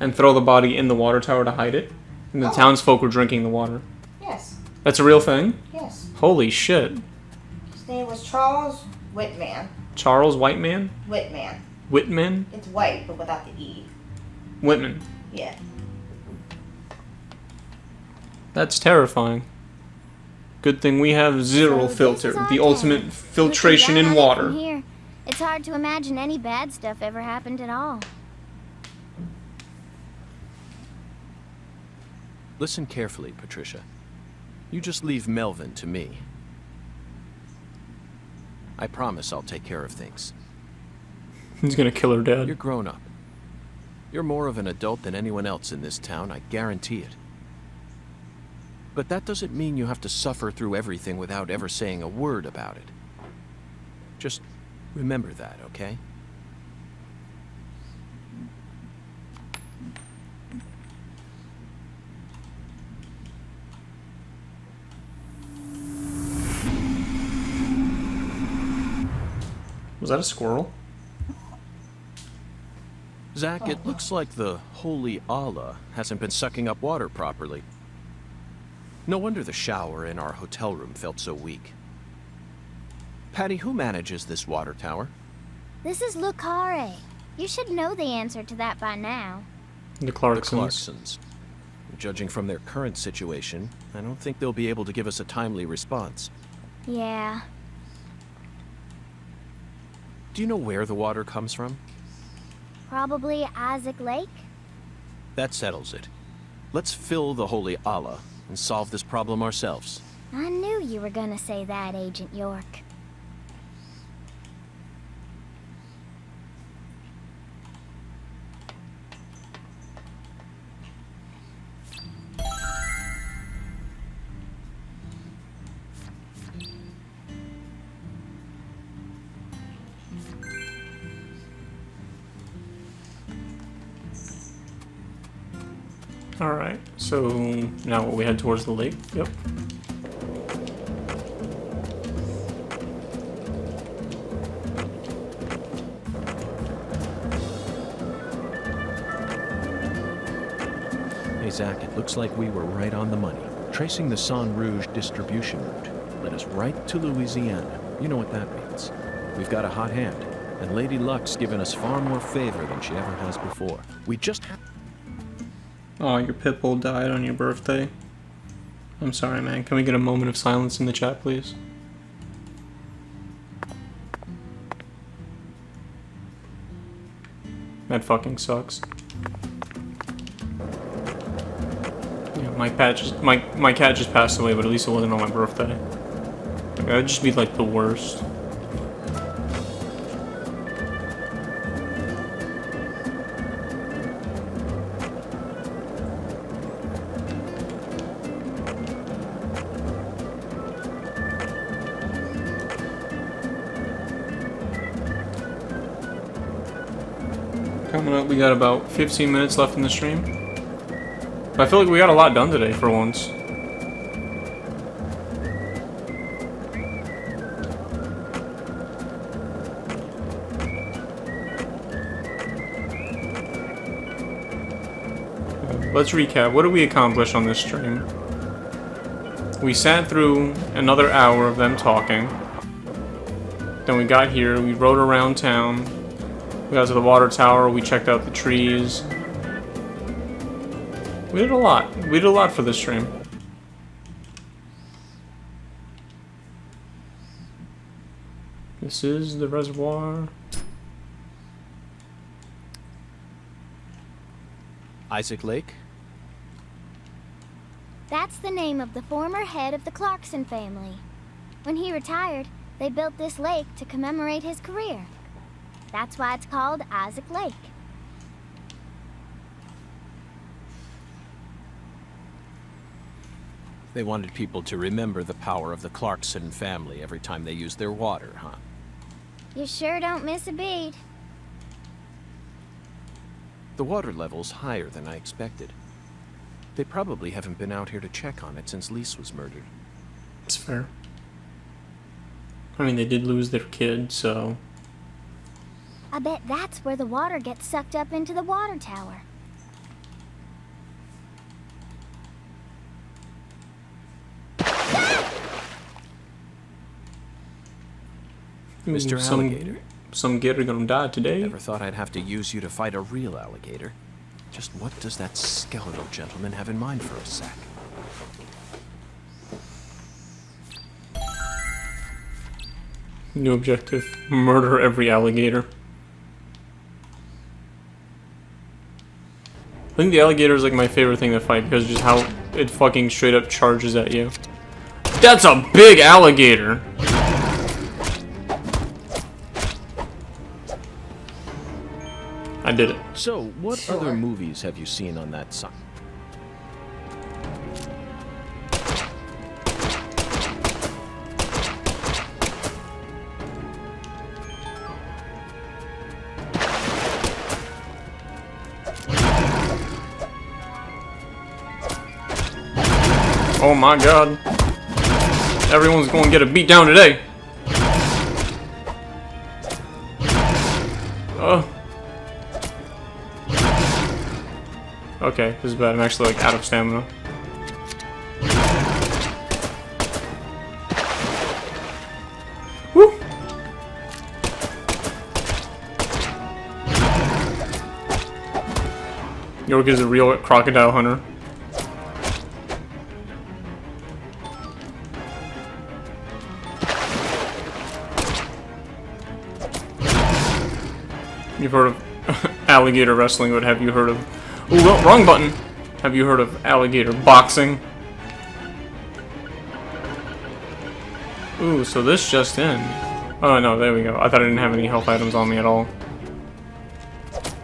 and throw the body in the water tower to hide it. And the townsfolk were drinking the water. Yes. That's a real thing? Yes. Holy shit. His name was Charles Whitman. Charles Whiteman? Whitman. Whitman? It's white, but without the E. Whitman. Yeah. That's terrifying. Good thing we have zero So this filter, is our the town. ultimate filtration Looking in down on it water. from here, it's hard to imagine any bad stuff ever happened at all. Listen carefully, Patricia. You just leave Melvin to me. I promise I'll take care of things. He's gonna kill her dad. You're grown up. You're more of an adult than anyone else in this town, I guarantee it. But that doesn't mean you have to suffer through everything without ever saying a word about it. Just remember that, okay? Was that a squirrel? Zach, it looks like the holy Allah hasn't been sucking up water properly. No wonder the shower in our hotel room felt so weak. Patty, who manages this water tower? This is Lucare. You should know the answer to that by now. The The Clarksons. Clarksons. Judging from their current situation, I don't think they'll be able to give us a timely response. Yeah. Do you know where the water comes from? Probably Isaac Lake? That settles it. Let's fill the holy Allah and solve this problem ourselves. I knew you were gonna say that, Agent York. Alright, so now we head towards the lake. Yep. Hey Zach, it looks like we were right on the money. Tracing the San Rouge distribution route led us right to Louisiana. You know what that means. We've got a hot hand, and Lady Luck's given us far more favor than she ever has before. We just have... Oh, your pitbull died on your birthday. I'm sorry, man. Can we get a moment of silence in the chat, please? That fucking sucks. Yeah, my cat just passed away, but at least it wasn't on my birthday. Like, that'd just be like the worst. Coming up, we got about 15 minutes left in the stream. But I feel like we got a lot done today for once. Let's recap. What did we accomplish on this stream? We sat through another hour of them talking. Then we got here, we rode around town. We got to the water tower, we checked out the trees. We did a lot. We did a lot for this stream. This is the reservoir. Isaac Lake? That's the name of the former head of the Clarkson family. When he retired, they built this lake to commemorate his career. That's why it's called Isaac Lake. They wanted people to remember the power of the Clarkson family every time they used their water, huh? You sure don't miss a beat. The water level's higher than I expected. They probably haven't been out here to check on it since Lise was murdered. It's fair. I mean, they did lose their kid, so I bet that's where the water gets sucked up into the water tower. Mr. Some- Alligator. Some gator gonna die today. Never thought I'd have to use you to fight a real alligator. Just what does that skeletal gentleman have in mind for a sack? New objective: murder every alligator. I think the alligator is like my favorite thing to fight because just how it fucking straight up charges at you. That's a big alligator. I did it. So, what other movies have you seen on that sign? Oh my god. Everyone's going to get a beat down today. Okay, this is bad. I'm actually like out of stamina. Woo! York is a real crocodile hunter. You've heard of alligator wrestling, but have you heard of... Ooh, well, wrong button! Have you heard of alligator boxing? Ooh, so this just in. Oh no, there we go. I thought I didn't have any health items on me at all.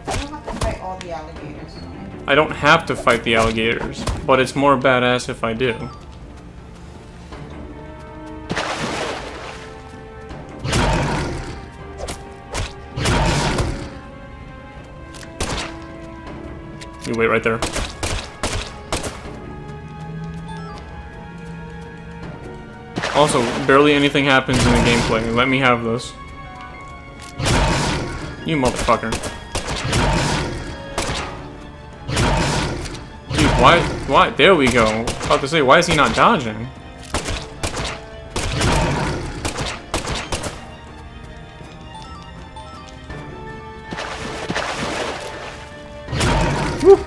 I don't have to fight all the alligators. I don't have to fight the alligators, but it's more badass if I do. You wait right there. Also, barely anything happens in the gameplay. Let me have this. You motherfucker. Dude, why? There we go. I was about to say, why is he not dodging? Woo!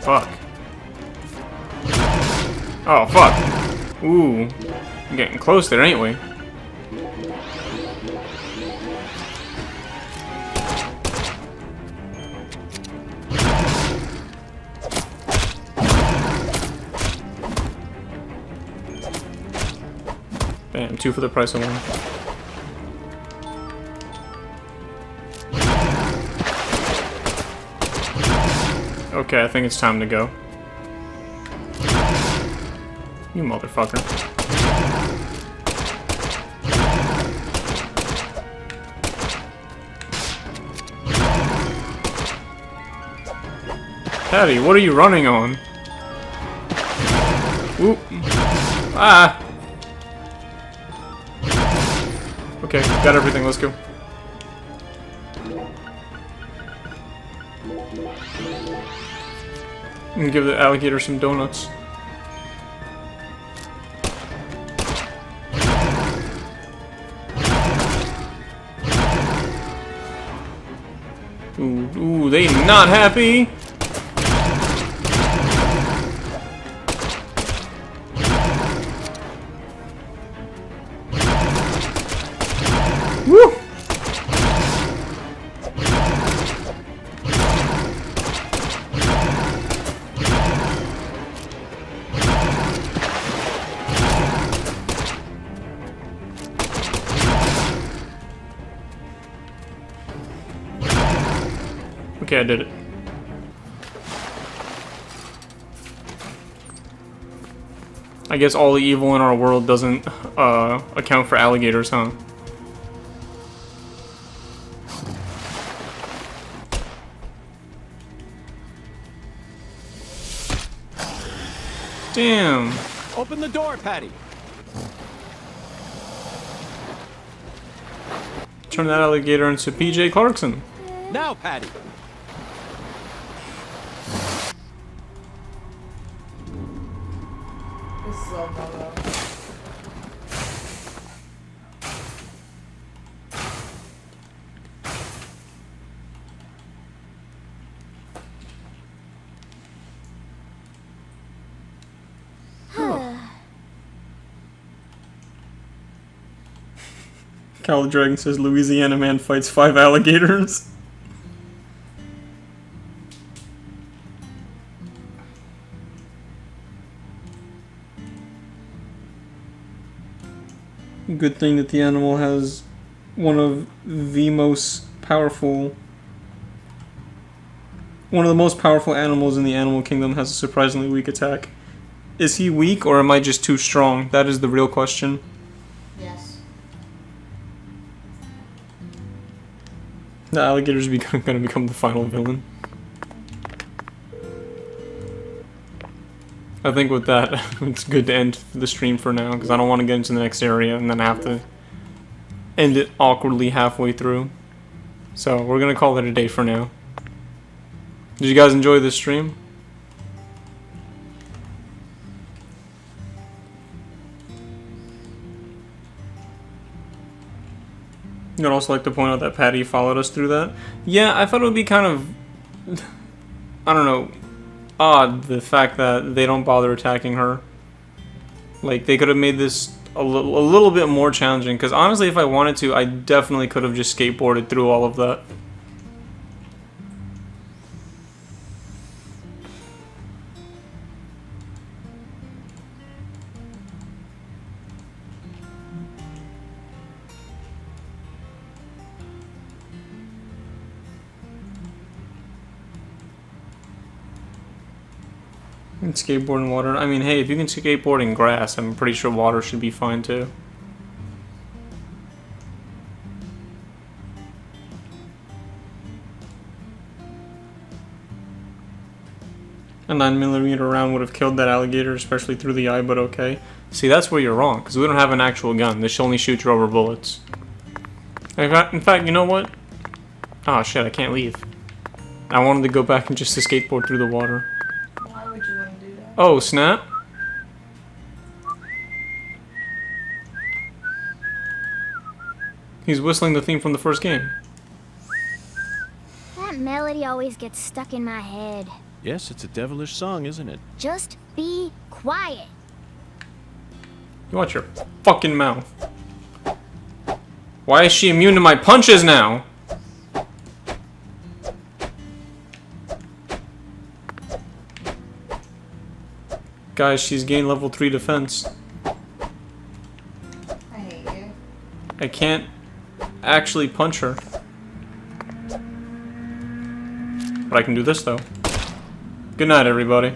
Fuck. Oh, fuck. Ooh. We're getting close there, ain't we? Bam, 2 for the price of 1. Okay, I think it's time to go. You motherfucker. Patty, what are you running on? Oop. Ah! Okay, got everything, let's go. And give the alligator some donuts. Ooh, they not happy. Woo! Okay, I did it. I guess all the evil in our world doesn't account for alligators, huh? Damn. Open the door, Patty. Turn that alligator into PJ Clarkson. Now, Patty. This is all Momo. Cal Dragon says Louisiana man fights 5 alligators. Good thing that the animal has one of the most powerful... One of the most powerful animals in the animal kingdom has a surprisingly weak attack. Is he weak or am I just too strong? That is the real question. Yes. The alligator's gonna become the final villain. I think with that, it's good to end the stream for now, because I don't want to get into the next area and then have to end it awkwardly halfway through. So we're gonna call it a day for now. Did you guys enjoy this stream? I'd also like to point out that Patty followed us through that. Yeah, I thought it would be kind of, I don't know, odd, the fact that they don't bother attacking her. Like, they could have made this a little bit more challenging, because honestly, if I wanted to, I definitely could have just skateboarded through all of that. And skateboard in water. I mean, hey, if you can skateboard in grass, I'm pretty sure water should be fine too. A 9mm round would have killed that alligator, especially through the eye, but okay. See, that's where you're wrong, because we don't have an actual gun. This only shoots rubber bullets. In fact, you know what? Oh shit, I can't leave. I wanted to go back and just to skateboard through the water. Why would you want to do that? Oh, snap. He's whistling the theme from the first game. That melody always gets stuck in my head. Yes, it's a devilish song, isn't it? Just be quiet. You watch your fucking mouth. Why is she immune to my punches now? Guys, she's gained level 3 defense. I hate you. I can't actually punch her. But I can do this though. Good night, everybody.